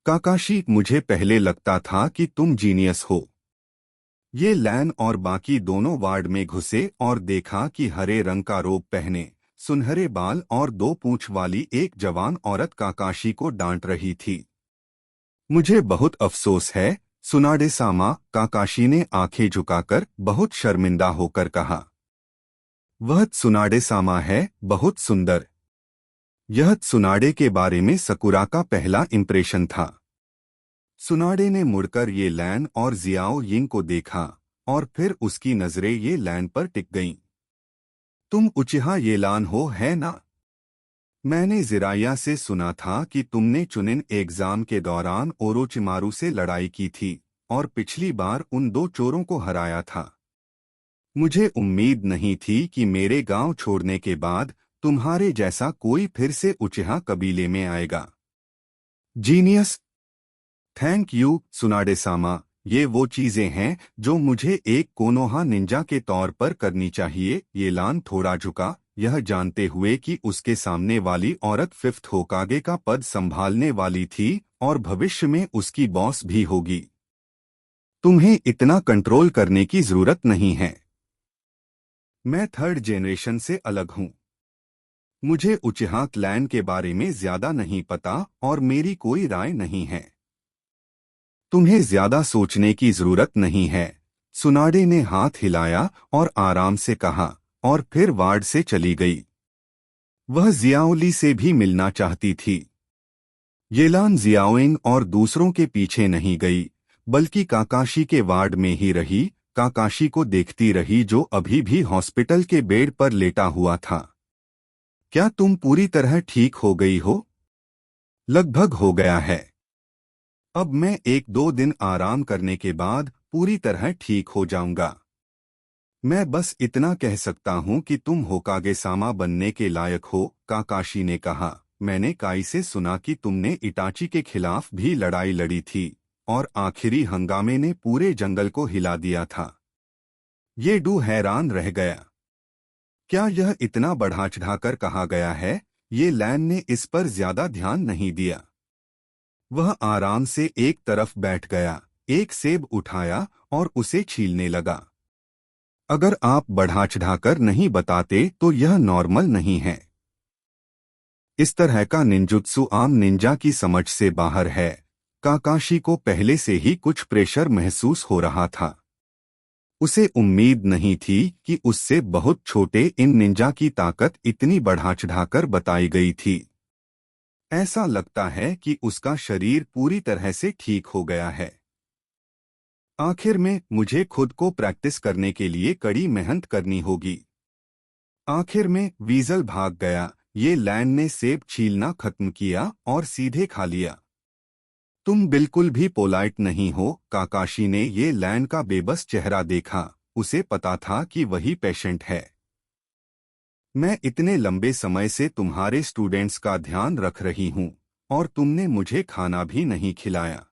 काकाशी, मुझे पहले लगता था कि तुम जीनियस हो। ये लैन और बाकी दोनों वार्ड में घुसे और देखा कि हरे रंग का रोब पहने, सुनहरे बाल और 2 पूंछ वाली एक जवान औरत काकाशी को डांट रही थी। मुझे बहुत अफसोस है, सुनाडे सामा, काकाशी ने आंखें झुकाकर बहुत शर्मिंदा होकर कहा। वह त्सुनाडे सामा है, बहुत सुंदर। यह त्सुनाडे के बारे में सकुरा का पहला इंप्रेशन था। सुनाडे ने मुड़कर ये लैन और जियाओ यिंग को देखा और फिर उसकी नजरें ये लैन पर टिक गईं। तुम उचिहा येलान हो, है ना? मैंने जिराया से सुना था कि तुमने चुनिन एग्जाम के दौरान ओरोचिमारू से लड़ाई की थी और पिछली बार उन 2 चोरों को हराया था। मुझे उम्मीद नहीं थी कि मेरे गांव छोड़ने के बाद तुम्हारे जैसा कोई फिर से उचिहा कबीले में आएगा। जीनियस। थैंक यू सुनाडे सामा, ये वो चीजें हैं जो मुझे एक कोनोहा निंजा के तौर पर करनी चाहिए। येलान थोड़ा झुका, यह जानते हुए कि उसके सामने वाली औरत 5th होकागे का पद संभालने वाली थी और भविष्य में उसकी बॉस भी होगी। तुम्हें इतना कंट्रोल करने की जरूरत नहीं है। मैं 3rd जनरेशन से अलग हूं। मुझे उचिहा क्लैन के बारे में ज्यादा नहीं पता और मेरी कोई राय नहीं है। तुम्हें ज्यादा सोचने की जरूरत नहीं है। सुनाडे ने हाथ हिलाया और आराम से कहा और फिर वार्ड से चली गई। वह जियाओली से भी मिलना चाहती थी। येलान जियाओइंग और दूसरों के पीछे नहीं गई, बल्कि काकाशी के वार्ड में ही रही, काकाशी को देखती रही जो अभी भी हॉस्पिटल के बेड पर लेटा हुआ था। क्या तुम पूरी तरह ठीक हो गई हो? लगभग हो गया है। अब मैं 1-2 दिन आराम करने के बाद पूरी तरह ठीक हो जाऊंगा। मैं बस इतना कह सकता हूं कि तुम होकागे सामा बनने के लायक हो, काकाशी ने कहा। मैंने काई से सुना कि तुमने इटाची के खिलाफ भी लड़ाई लड़ी थी और आखिरी हंगामे ने पूरे जंगल को हिला दिया था। ये डू हैरान रह गया। क्या यह इतना बढ़ा चढ़ाकर कहा गया है? ये लैन ने इस पर ज्यादा ध्यान नहीं दिया। वह आराम से एक तरफ बैठ गया, एक सेब उठाया और उसे छीलने लगा। अगर आप बढ़ा चढ़ाकर नहीं बताते तो यह नॉर्मल नहीं है। इस तरह का निंजुत्सु आम निंजा की समझ से बाहर है। काकाशी को पहले से ही कुछ प्रेशर महसूस हो रहा था। उसे उम्मीद नहीं थी कि उससे बहुत छोटे इन निंजा की ताकत इतनी बढ़ा चढ़ाकर बताई गई थी। ऐसा लगता है कि उसका शरीर पूरी तरह से ठीक हो गया है। आखिर में मुझे खुद को प्रैक्टिस करने के लिए कड़ी मेहनत करनी होगी। आखिर में वीजल भाग गया। ये लैन ने सेब छीलना खत्म किया और सीधे खा लिया। तुम बिल्कुल भी पोलाइट नहीं हो, काकाशी ने ये लैन का बेबस चेहरा देखा। उसे पता था कि वही पेशेंट है। मैं इतने लंबे समय से तुम्हारे स्टूडेंट्स का ध्यान रख रही हूं और तुमने मुझे खाना भी नहीं खिलाया।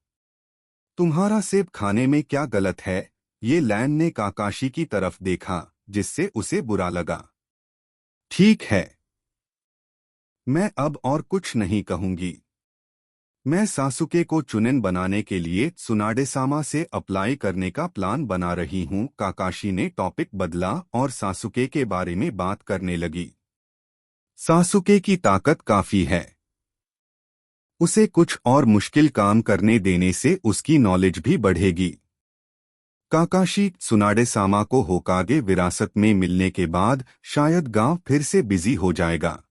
तुम्हारा सेब खाने में क्या गलत है? ये लैन ने काकाशी की तरफ देखा। जिससे उसे बुरा लगा। ठीक है, मैं अब और कुछ नहीं कहूंगी। मैं सासुके को चुनिन बनाने के लिए सुनाडे-सामा से अप्लाई करने का प्लान बना रही हूँ। काकाशी ने टॉपिक बदला और सासुके के बारे में बात करने लगी। सासुके की ताकत काफी है। उसे कुछ और मुश्किल काम करने देने से उसकी नॉलेज भी बढ़ेगी। काकाशी सुनाडे-सामा को होकागे विरासत में मिलने के बाद शायद गांव फिर से बिजी हो जाएगा।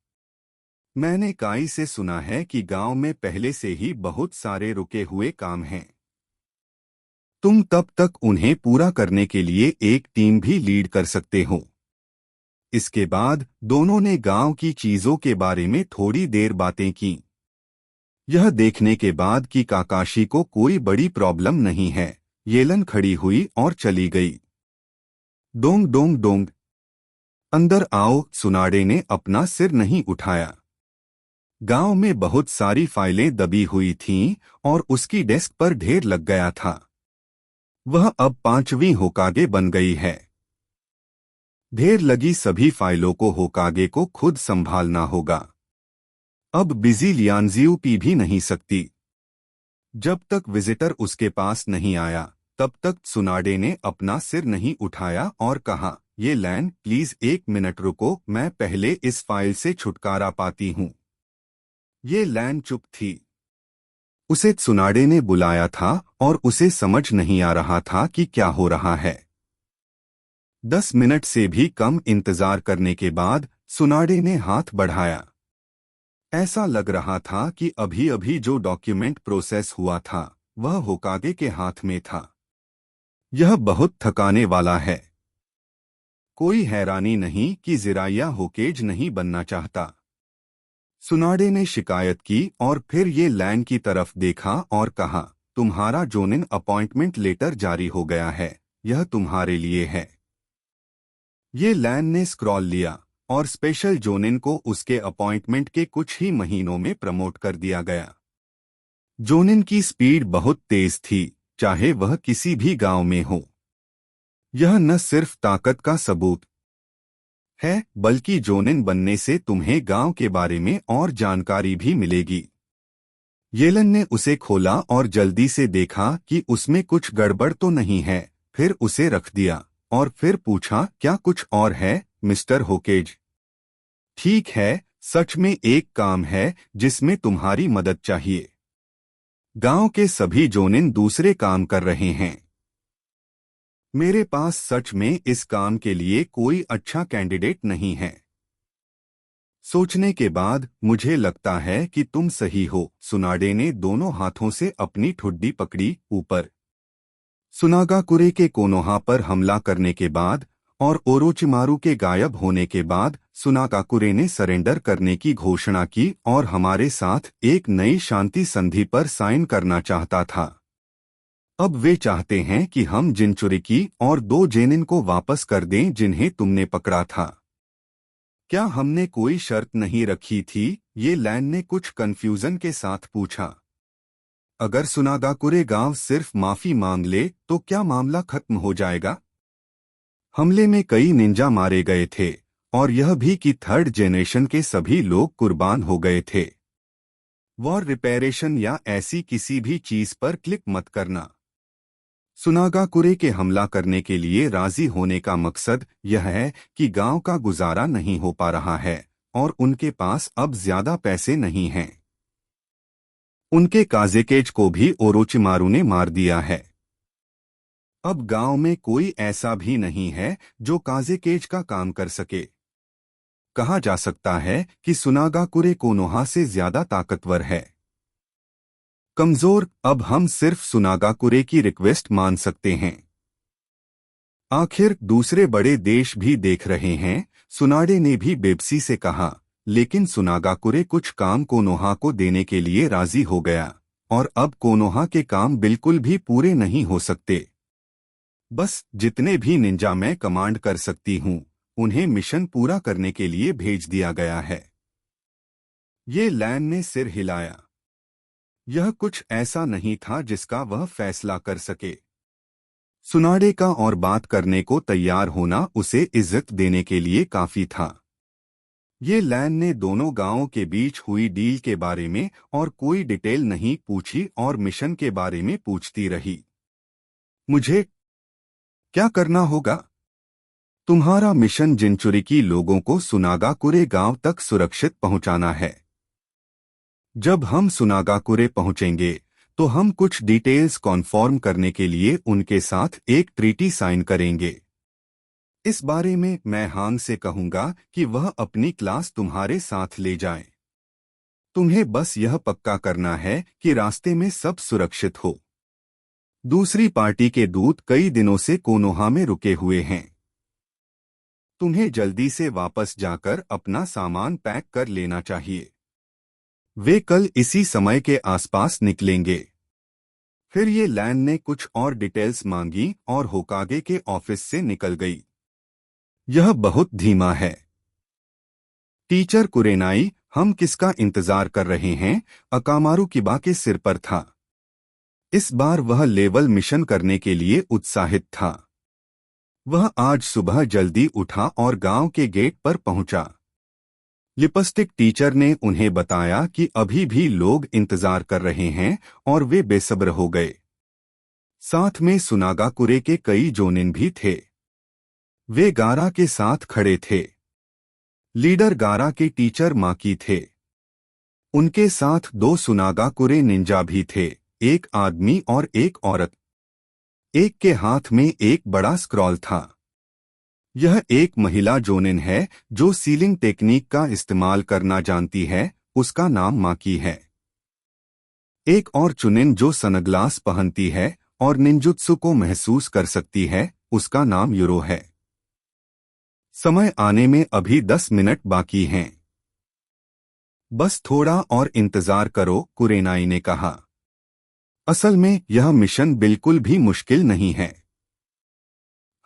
मैंने काई से सुना है कि गांव में पहले से ही बहुत सारे रुके हुए काम हैं। तुम तब तक उन्हें पूरा करने के लिए एक टीम भी लीड कर सकते हो। इसके बाद दोनों ने गांव की चीजों के बारे में थोड़ी देर बातें की। यह देखने के बाद कि काकाशी को कोई बड़ी प्रॉब्लम नहीं है, येलन खड़ी हुई और चली गई। डोंग डोंग डोंग, अंदर आओ। सुनाडे ने अपना सिर नहीं उठाया। गांव में बहुत सारी फाइलें दबी हुई थीं और उसकी डेस्क पर ढेर लग गया था। वह अब 5वीं होकागे बन गई है। ढेर लगी सभी फाइलों को होकागे को खुद संभालना होगा। अब बिजी लियांजियो पी भी नहीं सकती। जब तक विजिटर उसके पास नहीं आया तब तक सुनाडे ने अपना सिर नहीं उठाया और कहा, ये लैन प्लीज 1 मिनट रुको, मैं पहले इस फाइल से छुटकारा पाती हूँ। ये लैन चुप थी। उसे सुनाडे ने बुलाया था और उसे समझ नहीं आ रहा था कि क्या हो रहा है। 10 मिनट से भी कम इंतजार करने के बाद सुनाडे ने हाथ बढ़ाया। ऐसा लग रहा था कि अभी अभी जो डॉक्यूमेंट प्रोसेस हुआ था वह होकागे के हाथ में था। यह बहुत थकाने वाला है। कोई हैरानी नहीं कि जिराया होकेज नहीं बनना चाहता। सुनाडे ने शिकायत की और फिर ये लैन की तरफ देखा और कहा, तुम्हारा जोनिन अपॉइंटमेंट लेटर जारी हो गया है, यह तुम्हारे लिए है। ये लैन ने स्क्रॉल लिया और स्पेशल जोनिन को उसके अपॉइंटमेंट के कुछ ही महीनों में प्रमोट कर दिया गया। जोनिन की स्पीड बहुत तेज थी, चाहे वह किसी भी गांव में हो। यह न सिर्फ ताकत का सबूत है बल्कि जोनिन बनने से तुम्हें गांव के बारे में और जानकारी भी मिलेगी। येलन ने उसे खोला और जल्दी से देखा कि उसमें कुछ गड़बड़ तो नहीं है, फिर उसे रख दिया और फिर पूछा, क्या कुछ और है मिस्टर होकेज? ठीक है, सच में एक काम है जिसमें तुम्हारी मदद चाहिए। गांव के सभी जोनिन दूसरे काम कर रहे हैं। मेरे पास सच में इस काम के लिए कोई अच्छा कैंडिडेट नहीं है। सोचने के बाद मुझे लगता है कि तुम सही हो। सुनाडे ने दोनों हाथों से अपनी ठुड्डी पकड़ी ऊपर। सुनागाकुरे के कोनोहा पर हमला करने के बाद और ओरोचिमारू के गायब होने के बाद सुनागाकुरे ने सरेंडर करने की घोषणा की और हमारे साथ एक नई शांति संधि पर साइन करना चाहता था। अब वे चाहते हैं कि हम जिनचुरिकी और 2 जेनिन को वापस कर दें जिन्हें तुमने पकड़ा था। क्या हमने कोई शर्त नहीं रखी थी? ये लैन ने कुछ कंफ्यूजन के साथ पूछा। अगर सुनागाकुरे गांव सिर्फ माफी मांग ले तो क्या मामला खत्म हो जाएगा? हमले में कई निंजा मारे गए थे और यह भी कि 3rd जनरेशन के सभी लोग कुर्बान हो गए थे। वॉर रिपेरेशन या ऐसी किसी भी चीज पर क्लिक मत करना। सुनागाकुरे के हमला करने के लिए राजी होने का मकसद यह है कि गांव का गुजारा नहीं हो पा रहा है और उनके पास अब ज्यादा पैसे नहीं हैं। उनके काजेकेज को भी ओरोचिमारू ने मार दिया है। अब गांव में कोई ऐसा भी नहीं है जो काजेकेज का काम कर सके। कहा जा सकता है कि सुनागाकुरे कोनोहा से ज्यादा ताकतवर है। कमजोर, अब हम सिर्फ सुनागाकुरे की रिक्वेस्ट मान सकते हैं। आखिर दूसरे बड़े देश भी देख रहे हैं, सुनाडे ने भी बेब्सी से कहा, लेकिन सुनागाकुरे कुछ काम कोनोहा को देने के लिए राजी हो गया और अब कोनोहा के काम बिल्कुल भी पूरे नहीं हो सकते। बस जितने भी निंजा मैं कमांड कर सकती हूँ उन्हें मिशन पूरा करने के लिए भेज दिया गया है। ये लैन ने सिर हिलाया। यह कुछ ऐसा नहीं था जिसका वह फैसला कर सके। सुनाडे का और बात करने को तैयार होना उसे इज्जत देने के लिए काफी था। ये लैन ने दोनों गांवों के बीच हुई डील के बारे में और कोई डिटेल नहीं पूछी और मिशन के बारे में पूछती रही। मुझे क्या करना होगा? तुम्हारा मिशन जिनचुरिकी लोगों को सुनागाकुरे गांव तक सुरक्षित पहुंचाना है। जब हम सुनागाकुरे पहुंचेंगे तो हम कुछ डिटेल्स कॉन्फर्म करने के लिए उनके साथ एक ट्रीटी साइन करेंगे। इस बारे में मैं हांग से कहूंगा कि वह अपनी क्लास तुम्हारे साथ ले जाए। तुम्हें बस यह पक्का करना है कि रास्ते में सब सुरक्षित हो। दूसरी पार्टी के दूत कई दिनों से कोनोहा में रुके हुए हैं। तुम्हें जल्दी से वापस जाकर अपना सामान पैक कर लेना चाहिए। वे कल इसी समय के आसपास निकलेंगे। फिर ये लैन ने कुछ और डिटेल्स मांगी और होकागे के ऑफिस से निकल गई। यह बहुत धीमा है। टीचर कुरेनाई, हम किसका इंतजार कर रहे हैं? अकामारू किबा के सिर पर था। इस बार वह लेवल मिशन करने के लिए उत्साहित था। वह आज सुबह जल्दी उठा और गांव के गेट पर पहुंचा। लिपस्टिक टीचर ने उन्हें बताया कि अभी भी लोग इंतजार कर रहे हैं और वे बेसब्र हो गए। साथ में सुनागाकुरे के कई जोनिन भी थे। वे गारा के साथ खड़े थे। लीडर गारा के टीचर माकी थे। उनके साथ दो सुनागाकुरे निंजा भी थे, एक आदमी और एक औरत। एक के हाथ में एक बड़ा स्क्रॉल था। यह एक महिला जोनिन है जो सीलिंग टेक्निक का इस्तेमाल करना जानती है, उसका नाम माकी है। एक और चुनिन जो सनग्लास पहनती है और निंजुत्सु को महसूस कर सकती है, उसका नाम यूरो है। समय आने में अभी 10 मिनट बाकी हैं। बस थोड़ा और इंतजार करो, कुरेनाई ने कहा। असल में यह मिशन बिल्कुल भी मुश्किल नहीं है।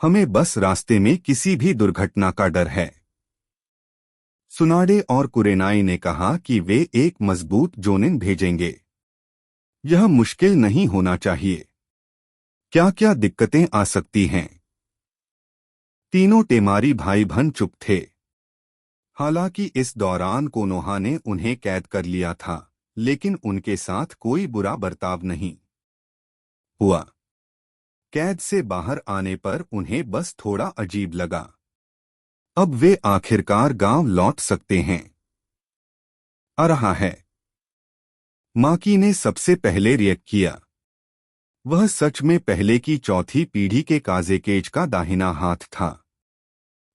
हमें बस रास्ते में किसी भी दुर्घटना का डर है। सुनाडे और कुरेनाई ने कहा कि वे एक मजबूत जोनिन भेजेंगे। यह मुश्किल नहीं होना चाहिए। क्या क्या दिक्कतें आ सकती हैं? तीनों टेमारी भाई बहन चुप थे। हालांकि इस दौरान कोनोहा ने उन्हें कैद कर लिया था, लेकिन उनके साथ कोई बुरा बर्ताव नहीं हुआ। कैद से बाहर आने पर उन्हें बस थोड़ा अजीब लगा। अब वे आखिरकार गांव लौट सकते हैं। आ रहा है। माकी ने सबसे पहले रिएक्ट किया। वह सच में पहले की चौथी पीढ़ी के काजेकेज का दाहिना हाथ था।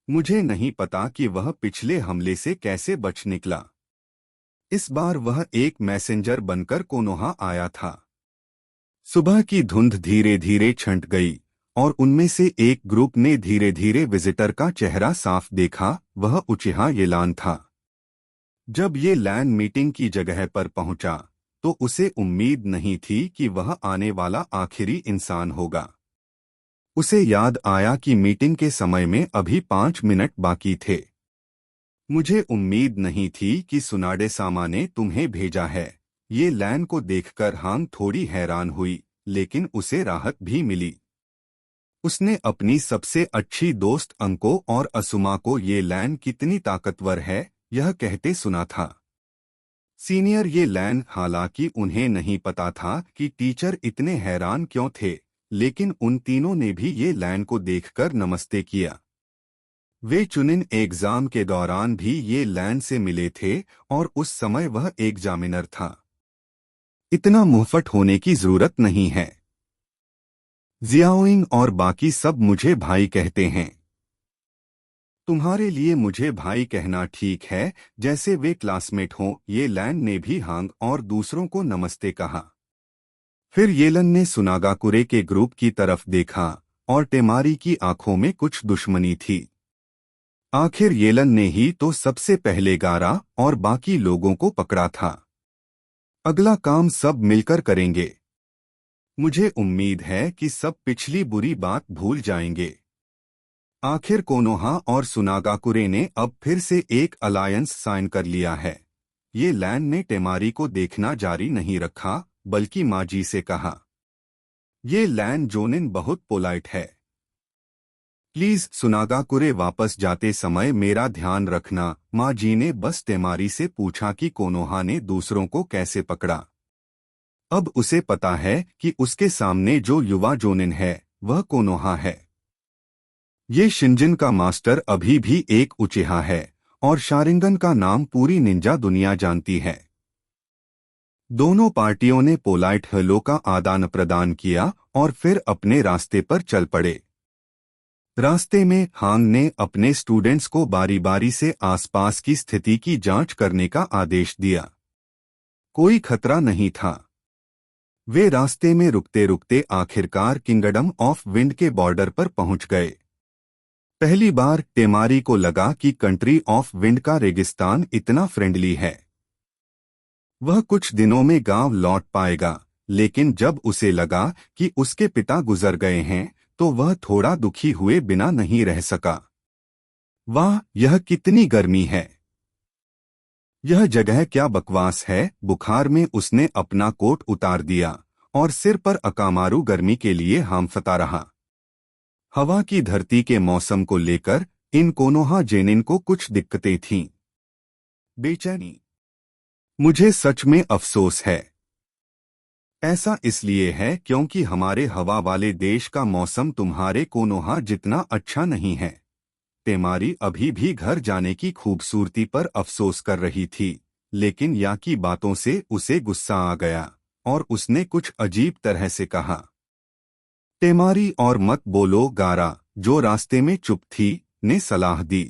मुझे नहीं पता कि वह पिछले हमले से कैसे बच निकला। इस बार वह एक मैसेंजर बनकर कोनोहा आया था। सुबह की धुंध धीरे धीरे छंट गई और उनमें से एक ग्रुप ने धीरे धीरे विजिटर का चेहरा साफ देखा। वह उचिहा येलान था। जब ये लैन मीटिंग की जगह पर पहुंचा तो उसे उम्मीद नहीं थी कि वह आने वाला आखिरी इंसान होगा। उसे याद आया कि मीटिंग के समय में अभी 5 मिनट बाकी थे। मुझे उम्मीद नहीं थी कि सुनाडे सामा ने तुम्हें भेजा है। ये लैन को देखकर हांग थोड़ी हैरान हुई, लेकिन उसे राहत भी मिली। उसने अपनी सबसे अच्छी दोस्त अंको और असुमा को ये लैन कितनी ताकतवर है यह कहते सुना था। सीनियर ये लैन, हालांकि उन्हें नहीं पता था कि टीचर इतने हैरान क्यों थे, लेकिन उन तीनों ने भी ये लैन को देखकर नमस्ते किया। वे चुनिन एग्जाम के दौरान भी ये लैन से मिले थे और उस समय वह एग्जामिनर था। इतना मुहफट होने की जरूरत नहीं है। जियाओइंग और बाकी सब मुझे भाई कहते हैं। तुम्हारे लिए मुझे भाई कहना ठीक है, जैसे वे क्लासमेट हों। ये लैन ने भी हांग और दूसरों को नमस्ते कहा। फिर येलन ने सुनागाकुरे के ग्रुप की तरफ देखा और टेमारी की आंखों में कुछ दुश्मनी थी। आखिर येलन ने ही तो सबसे पहले गारा और बाकी लोगों को पकड़ा था। अगला काम सब मिलकर करेंगे। मुझे उम्मीद है कि सब पिछली बुरी बात भूल जाएंगे। आखिर कोनोहा और सुनागाकुरे ने अब फिर से एक अलायंस साइन कर लिया है। ये लैन ने टेमारी को देखना जारी नहीं रखा, बल्कि माजी से कहा, ये लैन जोनिन बहुत पोलाइट है। प्लीज सुनागाकुरे वापस जाते समय मेरा ध्यान रखना। माँ जी ने बस तेमारी से पूछा कि कोनोहा ने दूसरों को कैसे पकड़ा। अब उसे पता है कि उसके सामने जो युवा जोनिन है वह कोनोहा है। ये शिंजिन का मास्टर अभी भी एक उचिहा है और शारिंगन का नाम पूरी निंजा दुनिया जानती है। दोनों पार्टियों ने पोलाइट हेलो का आदान प्रदान किया और फिर अपने रास्ते पर चल पड़े। रास्ते में हांग ने अपने स्टूडेंट्स को बारी बारी से आसपास की स्थिति की जांच करने का आदेश दिया। कोई खतरा नहीं था। वे रास्ते में रुकते रुकते आखिरकार किंगडम ऑफ विंड के बॉर्डर पर पहुंच गए। पहली बार तेमारी को लगा कि कंट्री ऑफ विंड का रेगिस्तान इतना फ्रेंडली है। वह कुछ दिनों में गांव लौट पाएगा, लेकिन जब उसे लगा कि उसके पिता गुजर गए हैं तो वह थोड़ा दुखी हुए बिना नहीं रह सका। वाह, यह कितनी गर्मी है! यह जगह क्या बकवास है। बुखार में उसने अपना कोट उतार दिया और सिर पर अकामारू गर्मी के लिए हांफता रहा। हवा की धरती के मौसम को लेकर इन कोनोहा जेनिन को कुछ दिक्कतें थीं। बेचैनी। मुझे सच में अफसोस है। ऐसा इसलिए है क्योंकि हमारे हवा वाले देश का मौसम तुम्हारे कोनोहा जितना अच्छा नहीं है। तेमारी अभी भी घर जाने की खूबसूरती पर अफसोस कर रही थी, लेकिन या की बातों से उसे गुस्सा आ गया और उसने कुछ अजीब तरह से कहा। तेमारी और मत बोलो गारा, जो रास्ते में चुप थी, ने सलाह दी।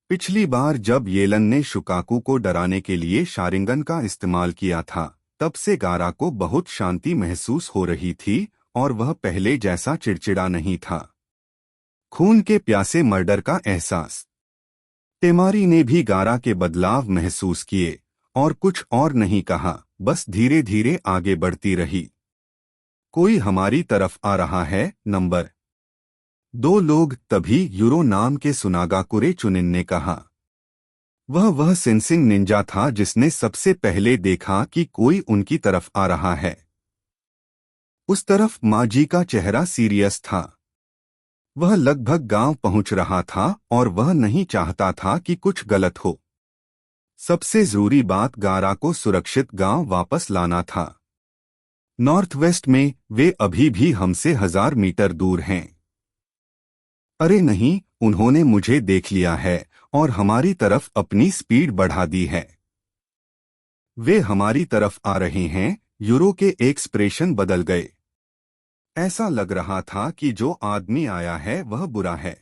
पिछली बार जब येलन ने शुकाकू को डराने के लिए शारिंगन का इस्तेमाल किया था, तब से गारा को बहुत शांति महसूस हो रही थी और वह पहले जैसा चिड़चिड़ा नहीं था। खून के प्यासे मर्डर का एहसास। तेमारी ने भी गारा के बदलाव महसूस किए और कुछ और नहीं कहा, बस धीरे धीरे आगे बढ़ती रही। कोई हमारी तरफ आ रहा है। नंबर 2 लोग। तभी यूरो नाम के सुनागाकुरे चुनिन ने कहा। वह सेंसिंग निंजा था जिसने सबसे पहले देखा कि कोई उनकी तरफ आ रहा है। उस तरफ माजी का चेहरा सीरियस था। वह लगभग गांव पहुंच रहा था और वह नहीं चाहता था कि कुछ गलत हो। सबसे जरूरी बात गारा को सुरक्षित गांव वापस लाना था। नॉर्थ वेस्ट में वे अभी भी हमसे 1000 मीटर दूर हैं। अरे नहीं, उन्होंने मुझे देख लिया है और हमारी तरफ अपनी स्पीड बढ़ा दी है। वे हमारी तरफ आ रहे हैं। यूरो के एक्सप्रेशन बदल गए। ऐसा लग रहा था कि जो आदमी आया है वह बुरा है।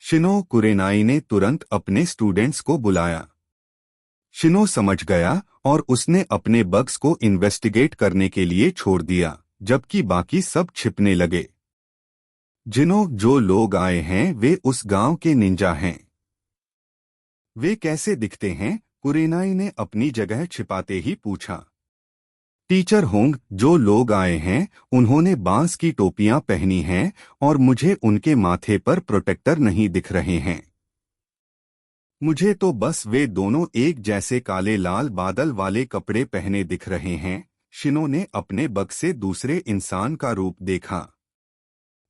शिनो कुरेनाई ने तुरंत अपने स्टूडेंट्स को बुलाया। शिनो समझ गया और उसने अपने बग्स को इन्वेस्टिगेट करने के लिए छोड़ दिया, जबकि बाकी सब छिपने लगे। जो लोग आए हैं वे उस गांव के निंजा हैं। वे कैसे दिखते हैं? कुरेनाई ने अपनी जगह छिपाते ही पूछा। टीचर होंग, जो लोग आए हैं उन्होंने बांस की टोपियां पहनी हैं और मुझे उनके माथे पर प्रोटेक्टर नहीं दिख रहे हैं। मुझे तो बस वे दोनों एक जैसे काले लाल बादल वाले कपड़े पहने दिख रहे हैं। शिनो ने अपने बग से दूसरे इंसान का रूप देखा।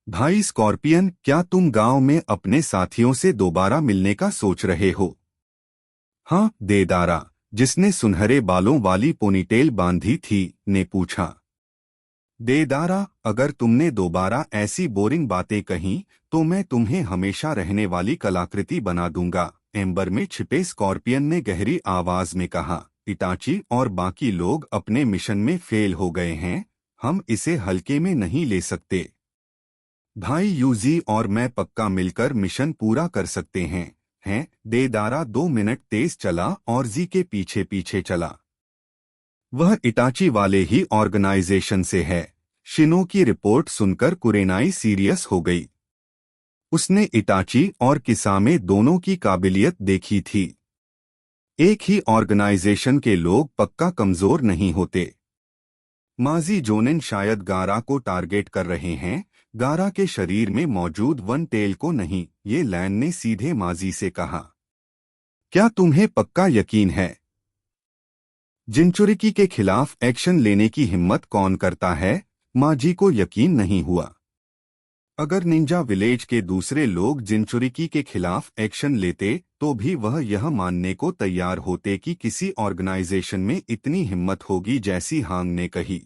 भाई स्कॉर्पियन, क्या तुम गांव में अपने साथियों से दोबारा मिलने का सोच रहे हो? हाँ, देदारा, जिसने सुनहरे बालों वाली पोनीटेल बांधी थी, ने पूछा। देदारा, अगर तुमने दोबारा ऐसी बोरिंग बातें कहीं तो मैं तुम्हें हमेशा रहने वाली कलाकृति बना दूंगा, एम्बर में छिपे स्कॉर्पियन ने गहरी आवाज में कहा। इटाची और बाकी लोग अपने मिशन में फेल हो गए हैं। हम इसे हल्के में नहीं ले सकते। भाई यूजी और मैं पक्का मिलकर मिशन पूरा कर सकते हैं। देदारा 2 मिनट तेज चला और जी के पीछे पीछे चला। वह इटाची वाले ही ऑर्गेनाइजेशन से है। शिनो की रिपोर्ट सुनकर कुरेनाई सीरियस हो गई। उसने इटाची और किसामे दोनों की काबिलियत देखी थी। एक ही ऑर्गेनाइजेशन के लोग पक्का कमजोर नहीं होते। माजी जोनिन शायद गारा को टारगेट कर रहे हैं, गारा के शरीर में मौजूद वन टेल को नहीं, ये लैन ने सीधे माजी से कहा। क्या तुम्हें पक्का यकीन है? जिनचुरिकी के खिलाफ एक्शन लेने की हिम्मत कौन करता है? माँ जी को यकीन नहीं हुआ। अगर निंजा विलेज के दूसरे लोग जिनचुरिकी के खिलाफ एक्शन लेते तो भी वह यह मानने को तैयार होते कि किसी ऑर्गेनाइजेशन में इतनी हिम्मत होगी जैसी हांग ने कही।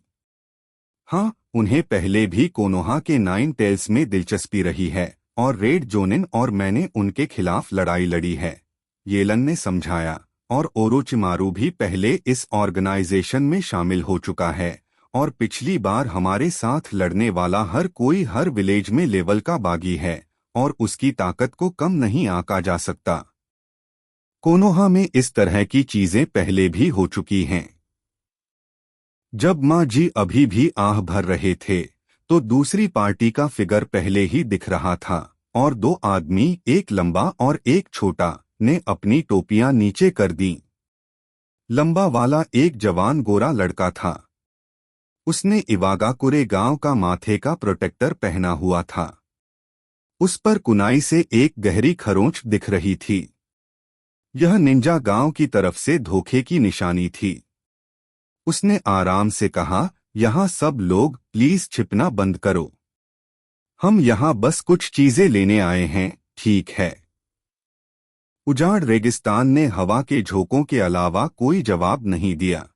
हाँ, उन्हें पहले भी कोनोहा के 9 टेल्स में दिलचस्पी रही है और रेड जोनिन और मैंने उनके खिलाफ लड़ाई लड़ी है, येलन ने समझाया। और ओरोचिमारू भी पहले इस ऑर्गेनाइजेशन में शामिल हो चुका है और पिछली बार हमारे साथ लड़ने वाला हर कोई हर विलेज में लेवल का बागी है और उसकी ताकत को कम नहीं आंका जा सकता। कोनोहा में इस तरह की चीजें पहले भी हो चुकी हैं। जब माँ जी अभी भी आह भर रहे थे तो दूसरी पार्टी का फिगर पहले ही दिख रहा था और 2 आदमी, एक लंबा और एक छोटा, ने अपनी टोपियां नीचे कर दी। लंबा वाला एक जवान गोरा लड़का था। उसने इवागाकुरे गांव का माथे का प्रोटेक्टर पहना हुआ था। उस पर कुनाई से एक गहरी खरोंच दिख रही थी। यह निंजा गांव की तरफ से धोखे की निशानी थी। उसने आराम से कहा, यहाँ सब लोग प्लीज छिपना बंद करो। हम यहाँ बस कुछ चीजें लेने आए हैं, ठीक है? उजाड़ रेगिस्तान ने हवा के झोंकों के अलावा कोई जवाब नहीं दिया।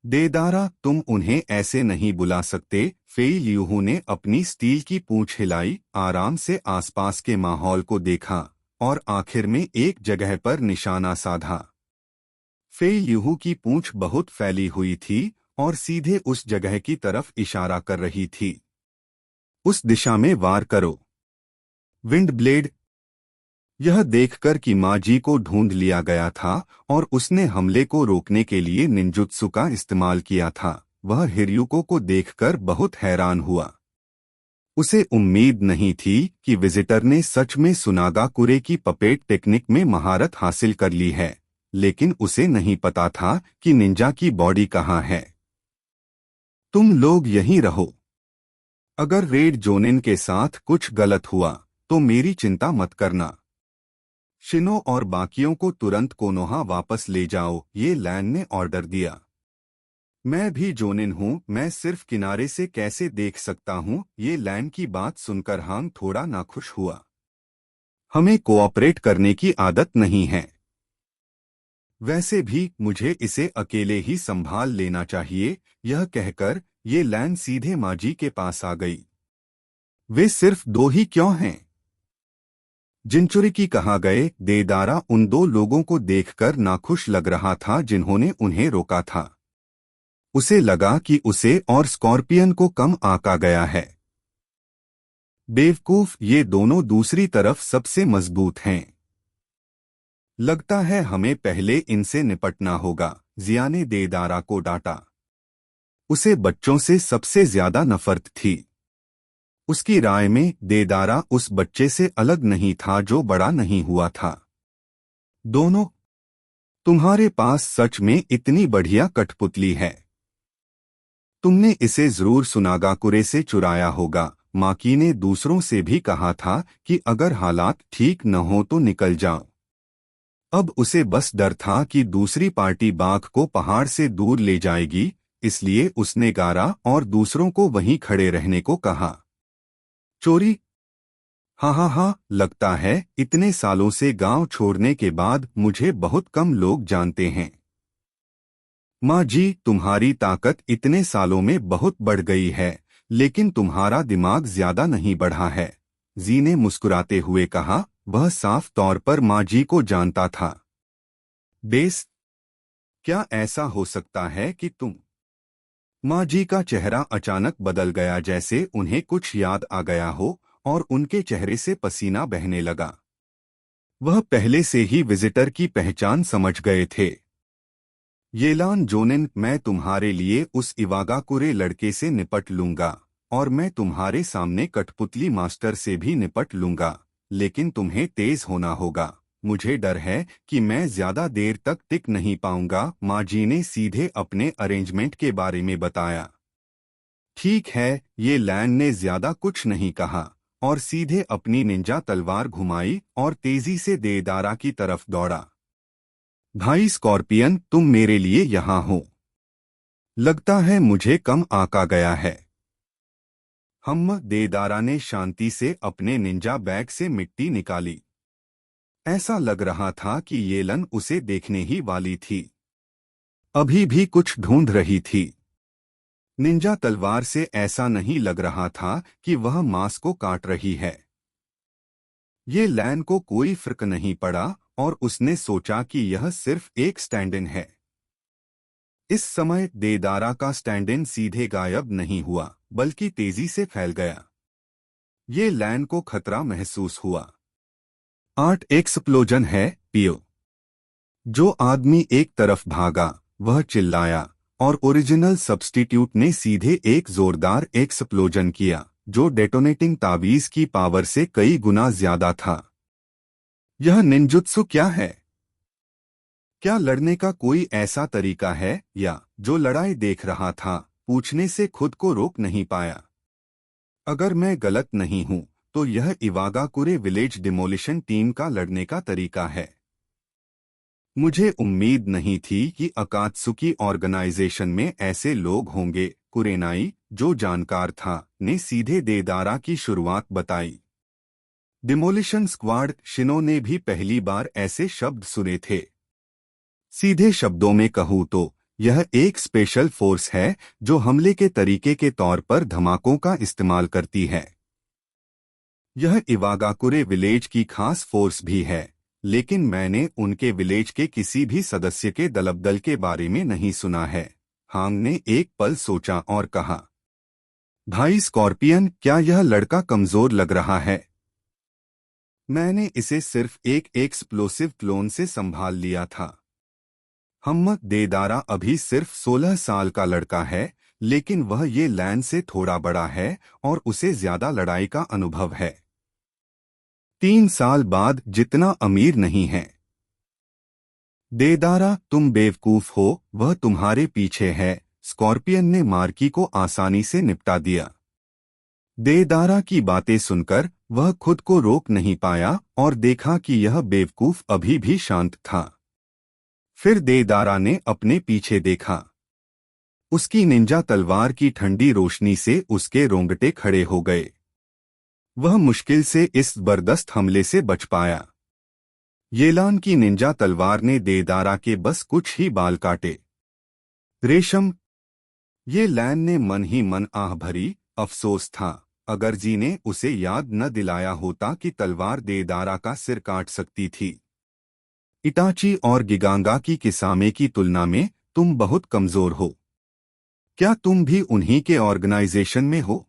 देदारा, तुम उन्हें ऐसे नहीं बुला सकते। फेई लियूहू ने अपनी स्टील की पूंछ हिलाई, आराम से आसपास के माहौल को देखा और आखिर में एक जगह पर निशाना साधा। फेई लियूहू की पूंछ बहुत फैली हुई थी और सीधे उस जगह की तरफ इशारा कर रही थी। उस दिशा में वार करो। Wind blade. यह देखकर कि माँ जी को ढूंढ लिया गया था और उसने हमले को रोकने के लिए निंजुत्सु का इस्तेमाल किया था, वह हिर्युको को देखकर बहुत हैरान हुआ। उसे उम्मीद नहीं थी कि विजिटर ने सच में सुनागाकुरे की पपेट टेक्निक में महारत हासिल कर ली है, लेकिन उसे नहीं पता था कि निंजा की बॉडी कहाँ है। तुम लोग यहीं रहो। अगर रेड जोनिन के साथ कुछ गलत हुआ तो मेरी चिंता मत करना। शिनो और बाकियों को तुरंत कोनोहा वापस ले जाओ, ये लैन ने ऑर्डर दिया। मैं भी जोनिन हूँ, मैं सिर्फ किनारे से कैसे देख सकता हूँ। ये लैन की बात सुनकर हांग थोड़ा नाखुश हुआ। हमें कोऑपरेट करने की आदत नहीं है। वैसे भी मुझे इसे अकेले ही संभाल लेना चाहिए। यह कहकर ये लैन सीधे माजी के पास आ गई। वे सिर्फ 2 ही क्यों हैं? जिनचुरिकी कहाँ गए? देदारा उन 2 लोगों को देखकर नाखुश लग रहा था जिन्होंने उन्हें रोका था। उसे लगा कि उसे और स्कॉर्पियन को कम आंका गया है। बेवकूफ, ये दोनों दूसरी तरफ सबसे मजबूत हैं। लगता है हमें पहले इनसे निपटना होगा, जिया ने देदारा को डांटा। उसे बच्चों से सबसे ज्यादा नफरत थी। उसकी राय में देदारा उस बच्चे से अलग नहीं था जो बड़ा नहीं हुआ था। दोनों, तुम्हारे पास सच में इतनी बढ़िया कठपुतली है। तुमने इसे जरूर सुनागाकुरे से चुराया होगा। माकी ने दूसरों से भी कहा था कि अगर हालात ठीक न हो तो निकल जाओ। अब उसे बस डर था कि दूसरी पार्टी बाघ को पहाड़ से दूर ले जाएगी, इसलिए उसने गारा और दूसरों को वहीं खड़े रहने को कहा। चोरी? हाँ, लगता है इतने सालों से गांव छोड़ने के बाद मुझे बहुत कम लोग जानते हैं। माँ जी, तुम्हारी ताकत इतने सालों में बहुत बढ़ गई है, लेकिन तुम्हारा दिमाग ज्यादा नहीं बढ़ा है, जी ने मुस्कुराते हुए कहा। वह साफ तौर पर माँ जी को जानता था। बेस, क्या ऐसा हो सकता है कि तुम? माँ जी का चेहरा अचानक बदल गया, जैसे उन्हें कुछ याद आ गया हो और उनके चेहरे से पसीना बहने लगा। वह पहले से ही विजिटर की पहचान समझ गए थे। येलान जोनिन, मैं तुम्हारे लिए उस इवागाकुरे लड़के से निपट लूंगा और मैं तुम्हारे सामने कठपुतली मास्टर से भी निपट लूंगा, लेकिन तुम्हें तेज होना होगा। मुझे डर है कि मैं ज्यादा देर तक टिक नहीं पाऊंगा। माँ जी ने सीधे अपने अरेंजमेंट के बारे में बताया। ठीक है, ये लैन ने ज्यादा कुछ नहीं कहा और सीधे अपनी निंजा तलवार घुमाई और तेजी से देदारा की तरफ दौड़ा। भाई स्कॉर्पियन, तुम मेरे लिए यहाँ हो। लगता है मुझे कम आंका गया है। हम देदारा ने शांति से अपने निंजा बैग से मिट्टी निकाली। ऐसा लग रहा था कि येलन उसे देखने ही वाली थी, अभी भी कुछ ढूंढ रही थी। निंजा तलवार से ऐसा नहीं लग रहा था कि वह मांस को काट रही है। ये लैन को कोई फर्क नहीं पड़ा और उसने सोचा कि यह सिर्फ एक स्टैंड इन है। इस समय देदारा का स्टैंड इन सीधे गायब नहीं हुआ बल्कि तेजी से फैल गया। ये लैन को खतरा महसूस हुआ। 8 एक्सप्लोजन है पियो। जो आदमी एक तरफ भागा वह चिल्लाया और ओरिजिनल सब्स्टिट्यूट ने सीधे एक जोरदार एक्सप्लोजन किया जो डेटोनेटिंग तावीज की पावर से कई गुना ज्यादा था। यह निंजुत्सु क्या है? क्या लड़ने का कोई ऐसा तरीका है या जो लड़ाई देख रहा था पूछने से खुद को रोक नहीं पाया। अगर मैं गलत नहीं हूं तो यह इवागाकुरे विलेज डिमोलिशन टीम का लड़ने का तरीका है। मुझे उम्मीद नहीं थी कि अकात्सुकी ऑर्गेनाइजेशन में ऐसे लोग होंगे। कुरेनाई, जो जानकार था, ने सीधे देदारा की शुरुआत बताई। डिमोलिशन स्क्वाड शिनो ने भी पहली बार ऐसे शब्द सुने थे। सीधे शब्दों में कहूँ तो यह एक स्पेशल फोर्स है जो हमले के तरीके के तौर पर धमाकों का इस्तेमाल करती है। यह इवागाकुरे विलेज की खास फोर्स भी है, लेकिन मैंने उनके विलेज के किसी भी सदस्य के दलबदल के बारे में नहीं सुना है। हांग ने एक पल सोचा और कहा, भाई स्कॉर्पियन, क्या यह लड़का कमजोर लग रहा है? मैंने इसे सिर्फ एक एक्सप्लोसिव क्लोन से संभाल लिया था। हम देदारा अभी सिर्फ 16 साल का लड़का है, लेकिन वह ये लैन से थोड़ा बड़ा है और उसे ज्यादा लड़ाई का अनुभव है। 3 साल बाद जितना अमीर नहीं है। देदारा, तुम बेवकूफ हो, वह तुम्हारे पीछे है। स्कॉर्पियन ने मार्की को आसानी से निपटा दिया। देदारा की बातें सुनकर वह खुद को रोक नहीं पाया और देखा कि यह बेवकूफ अभी भी शांत था। फिर देदारा ने अपने पीछे देखा। उसकी निंजा तलवार की ठंडी रोशनी से उसके रोंगटे खड़े हो गए। वह मुश्किल से इस जबरदस्त हमले से बच पाया। येलान की निंजा तलवार ने देदारा के बस कुछ ही बाल काटे। रेशम, ये लैन ने मन ही मन आह भरी। अफसोस था, अगर जी ने उसे याद न दिलाया होता कि तलवार देदारा का सिर काट सकती थी। इटाची और गिगांगा की किसामे की तुलना में तुम बहुत कमजोर हो। क्या तुम भी उन्हीं के ऑर्गेनाइजेशन में हो?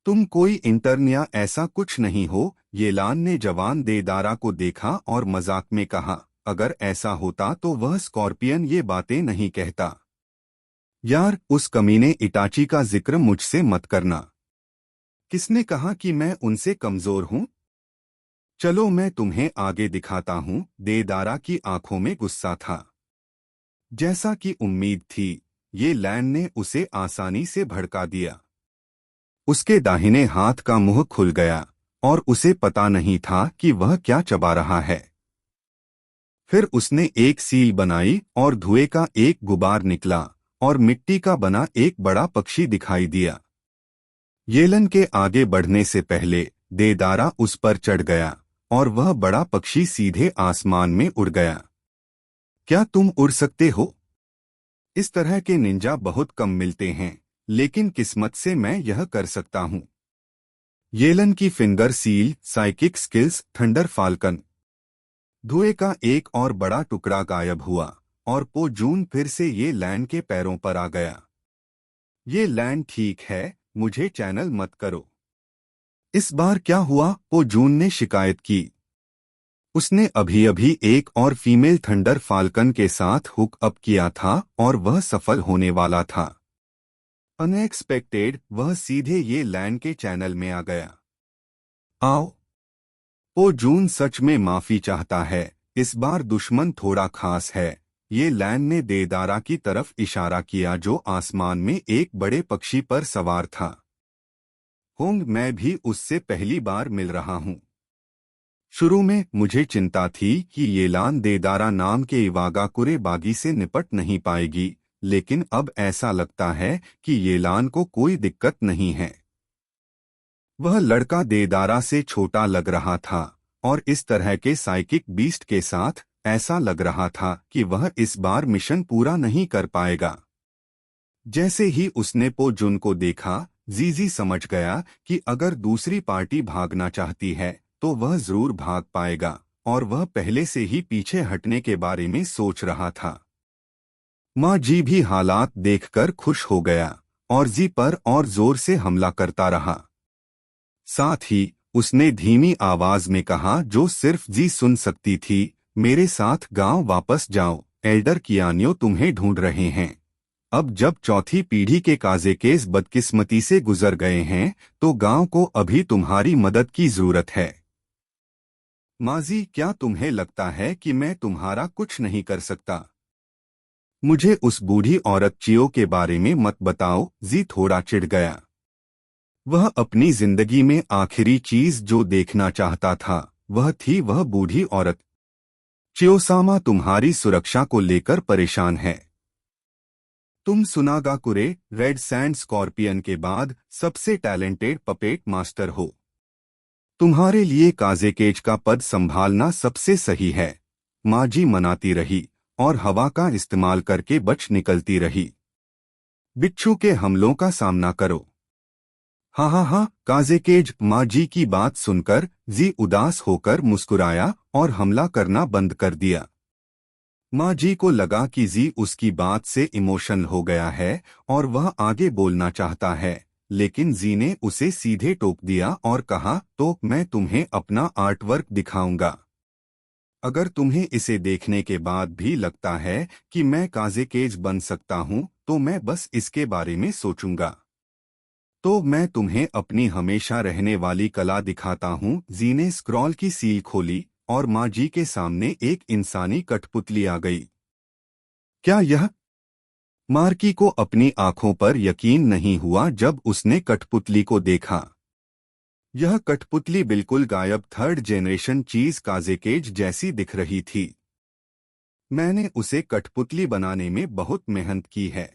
तुम कोई इंटर्न या ऐसा कुछ नहीं हो। येलान ने जवान देदारा को देखा और मजाक में कहा, अगर ऐसा होता तो वह स्कॉर्पियन ये बातें नहीं कहता। यार, उस कमीने इटाची का जिक्र मुझसे मत करना। किसने कहा कि मैं उनसे कमजोर हूं? चलो मैं तुम्हें आगे दिखाता हूं। देदारा की आंखों में गुस्सा था। जैसा कि उम्मीद थी, ये लैन ने उसे आसानी से भड़का दिया। उसके दाहिने हाथ का मुंह खुल गया और उसे पता नहीं था कि वह क्या चबा रहा है। फिर उसने एक सील बनाई और धुएं का एक गुबार निकला और मिट्टी का बना एक बड़ा पक्षी दिखाई दिया। येलन के आगे बढ़ने से पहले देदारा उस पर चढ़ गया और वह बड़ा पक्षी सीधे आसमान में उड़ गया। क्या तुम उड़ सकते हो? इस तरह के निंजा बहुत कम मिलते हैं, लेकिन किस्मत से मैं यह कर सकता हूं। येलन की finger seal, psychic skills, thunder falcon. धुएं का एक और बड़ा टुकड़ा गायब हुआ और पो जून फिर से ये लैंड के पैरों पर आ गया। ये लैंड ठीक है, मुझे चैनल मत करो। इस बार क्या हुआ? पो जून ने शिकायत की। उसने अभी अभी एक और फीमेल थंडर फाल्कन के साथ हुक अप किया था और वह सफल होने वाला था। अनएक्सपेक्टेड वह सीधे ये लैंड के चैनल में आ गया। आओ। पो जून सच में माफी चाहता है, इस बार दुश्मन थोड़ा खास है। ये लैंड ने देदारा की तरफ इशारा किया जो आसमान में एक बड़े पक्षी पर सवार था। होंग, मैं भी उससे पहली बार मिल रहा हूं। शुरू में मुझे चिंता थी कि येलान देदारा नाम के इवागाकुरे बागी से निपट नहीं पाएगी, लेकिन अब ऐसा लगता है कि येलान को कोई दिक्कत नहीं है। वह लड़का देदारा से छोटा लग रहा था और इस तरह के साइकिक बीस्ट के साथ ऐसा लग रहा था कि वह इस बार मिशन पूरा नहीं कर पाएगा। जैसे ही उसने पो जुन को देखा, जीजी समझ गया कि अगर दूसरी पार्टी भागना चाहती है तो वह जरूर भाग पाएगा और वह पहले से ही पीछे हटने के बारे में सोच रहा था। माँ जी भी हालात देखकर खुश हो गया और जी पर और जोर से हमला करता रहा। साथ ही उसने धीमी आवाज में कहा जो सिर्फ जी सुन सकती थी, मेरे साथ गांव वापस जाओ, एल्डर कियानियो तुम्हें ढूंढ रहे हैं। अब जब चौथी पीढ़ी के काजेकेस बदकिस्मती से गुजर गए हैं तो गांव को अभी तुम्हारी मदद की जरूरत है। माजी, क्या तुम्हें लगता है कि मैं तुम्हारा कुछ नहीं कर सकता? मुझे उस बूढ़ी औरत चियो के बारे में मत बताओ, जी थोड़ा चिढ़ गया। वह अपनी जिंदगी में आखिरी चीज जो देखना चाहता था वह थी वह बूढ़ी औरत। चियोसामा तुम्हारी सुरक्षा को लेकर परेशान है। तुम सुनागाकुरे रेड सैंड स्कॉर्पियन के बाद सबसे टैलेंटेड पपेट मास्टर हो। तुम्हारे लिए काजेकेज का पद संभालना सबसे सही है। माँ जी मनाती रही और हवा का इस्तेमाल करके बच निकलती रही। बिच्छू के हमलों का सामना करो। हाँ हाँ हाँ, काजेकेज। माँ जी की बात सुनकर जी उदास होकर मुस्कुराया और हमला करना बंद कर दिया। माँ जी को लगा कि जी उसकी बात से इमोशनल हो गया है और वह आगे बोलना चाहता है, लेकिन जी ने उसे सीधे टोक दिया और कहा, तो मैं तुम्हें अपना आर्टवर्क दिखाऊंगा। अगर तुम्हें इसे देखने के बाद भी लगता है कि मैं काजेकेज बन सकता हूँ तो मैं बस इसके बारे में सोचूंगा। तो मैं तुम्हें अपनी हमेशा रहने वाली कला दिखाता हूँ। जी ने स्क्रॉल की सील खोली और माँ जी के सामने एक इंसानी कठपुतली आ गई। क्या यह? मार्की को अपनी आंखों पर यकीन नहीं हुआ जब उसने कठपुतली को देखा। यह कठपुतली बिल्कुल गायब थर्ड जेनरेशन चीज काजेकेज जैसी दिख रही थी। मैंने उसे कठपुतली बनाने में बहुत मेहनत की है।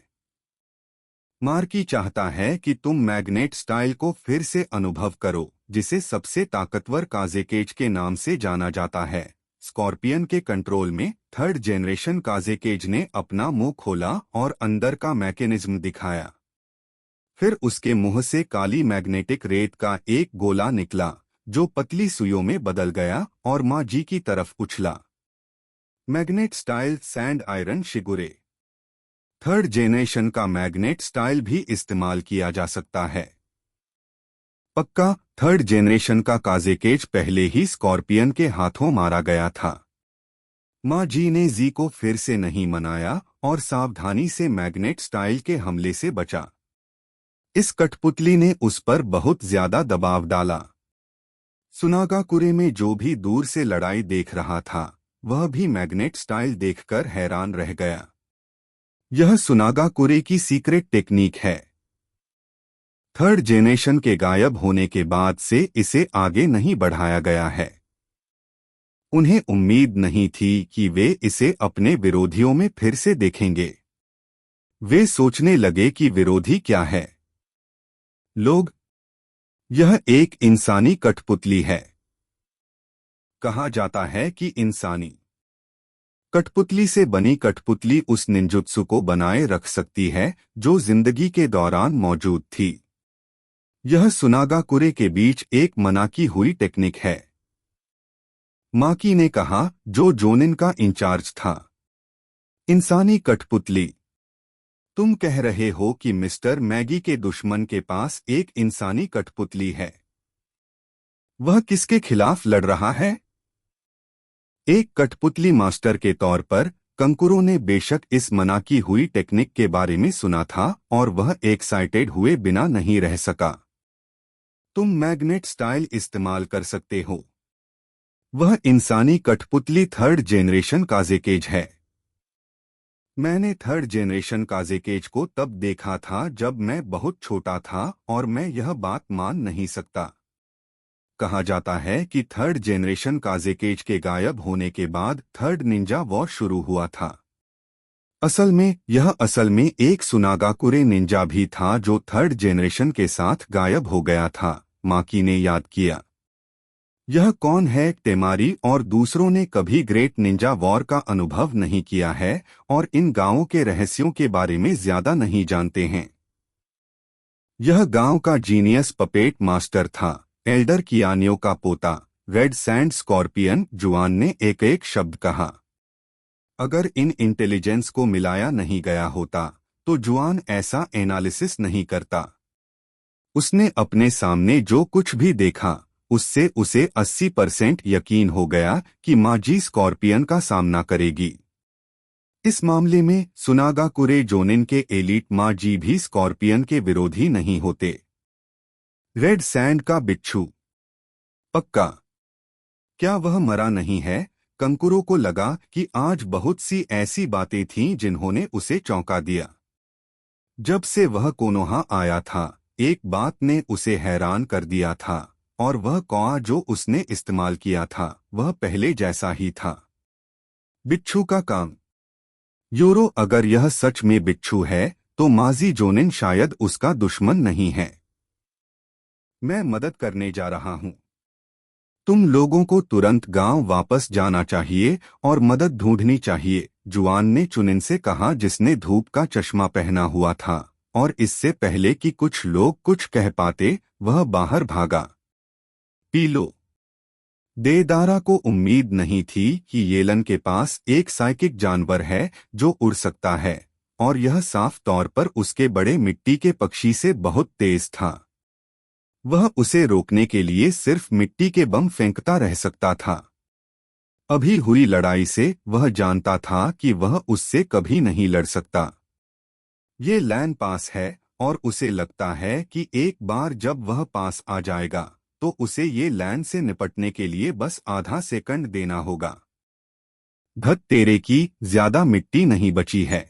मार्की चाहता है कि तुम मैग्नेट स्टाइल को फिर से अनुभव करो, जिसे सबसे ताकतवर काजेकेज के नाम से जाना जाता है। स्कॉर्पियन के कंट्रोल में थर्ड जेनरेशन काजेकेज ने अपना मुंह खोला और अंदर का मैकेनिज्म दिखाया। फिर उसके मुंह से काली मैग्नेटिक रेत का एक गोला निकला जो पतली सुइयों में बदल गया और माँ जी की तरफ उछला। Magnet style sand iron Shigure. Third generation का मैग्नेट स्टाइल भी इस्तेमाल किया जा सकता है। पक्का, थर्ड जेनरेशन का काजेकेज पहले ही स्कॉर्पियन के हाथों मारा गया था। माँ जी ने जी को फिर से नहीं मनाया और सावधानी से मैग्नेट स्टाइल के हमले से बचा। इस कठपुतली ने उस पर बहुत ज्यादा दबाव डाला। सुनागाकुरे में जो भी दूर से लड़ाई देख रहा था वह भी मैग्नेट स्टाइल देखकर हैरान रह गया। यह सुनागाकुरे की सीक्रेट टेक्निक है। थर्ड जेनरेशन के गायब होने के बाद से इसे आगे नहीं बढ़ाया गया है। उन्हें उम्मीद नहीं थी कि वे इसे अपने विरोधियों में फिर से देखेंगे। वे सोचने लगे कि विरोधी क्या है। लोग, यह एक इंसानी कठपुतली है। कहा जाता है कि इंसानी कठपुतली से बनी कठपुतली उस निंजुत्सु को बनाए रख सकती है जो जिंदगी के दौरान मौजूद थी। यह सुनागाकुरे के बीच एक मना की हुई टेक्निक है। माकी ने कहा, जो जोनिन का इंचार्ज था। इंसानी कठपुतली। तुम कह रहे हो कि मिस्टर मैगी के दुश्मन के पास एक इंसानी कठपुतली है। वह किसके खिलाफ लड़ रहा है? एक कठपुतली मास्टर के तौर पर कंकुरो ने बेशक इस मना की हुई टेक्निक के बारे में सुना था और वह एक्साइटेड हुए बिना नहीं रह सका। तुम मैग्नेट स्टाइल इस्तेमाल कर सकते हो। वह इंसानी कठपुतली थर्ड जेनरेशन काजेकेज है। मैंने थर्ड जेनरेशन काजेकेज को तब देखा था जब मैं बहुत छोटा था और मैं यह बात मान नहीं सकता। कहा जाता है कि थर्ड जेनरेशन काजेकेज के गायब होने के बाद थर्ड निंजा वॉर शुरू हुआ था। असल में एक सुनागाकुरे निंजा भी था जो थर्ड जेनरेशन के साथ गायब हो गया था, माकी ने याद किया। यह कौन है? टेमारी और दूसरों ने कभी ग्रेट निंजा वॉर का अनुभव नहीं किया है और इन गांवों के रहस्यों के बारे में ज्यादा नहीं जानते हैं। यह गांव का जीनियस पपेट मास्टर था, एल्डर कियानियो का पोता, रेड सैंड स्कॉर्पियन। जुआन ने एक एक शब्द कहा। अगर इन इंटेलिजेंस को मिलाया नहीं गया होता तो जुआन ऐसा एनालिसिस नहीं करता। उसने अपने सामने जो कुछ भी देखा उससे उसे 80% यकीन हो गया कि माजी स्कॉर्पियन का सामना करेगी। इस मामले में सुनागाकुरे जोनिन के एलीट माजी भी स्कॉर्पियन के विरोधी नहीं होते। रेड सैंड का बिच्छू, पक्का। क्या वह मरा नहीं है? कंकुरो को लगा कि आज बहुत सी ऐसी बातें थीं जिन्होंने उसे चौंका दिया। जब से वह कोनोहा आया था एक बात ने उसे हैरान कर दिया था, और वह कौआ जो उसने इस्तेमाल किया था वह पहले जैसा ही था। बिच्छू का काम। यूरो, अगर यह सच में बिच्छू है तो माजी जोनिन शायद उसका दुश्मन नहीं है। मैं मदद करने जा रहा हूं। तुम लोगों को तुरंत गांव वापस जाना चाहिए और मदद ढूंढनी चाहिए, जुआन ने चुनिन से कहा जिसने धूप का चश्मा पहना हुआ था, और इससे पहले कि कुछ लोग कुछ कह पाते वह बाहर भागा। पीलो। देदारा को उम्मीद नहीं थी कि येलन के पास एक साइकिक जानवर है जो उड़ सकता है, और यह साफ तौर पर उसके बड़े मिट्टी के पक्षी से बहुत तेज था। वह उसे रोकने के लिए सिर्फ मिट्टी के बम फेंकता रह सकता था। अभी हुई लड़ाई से वह जानता था कि वह उससे कभी नहीं लड़ सकता। ये लैंड पास है और उसे लगता है कि एक बार जब वह पास आ जाएगा तो उसे ये लैंड से निपटने के लिए बस आधा सेकंड देना होगा। धत तेरे की, ज्यादा मिट्टी नहीं बची है।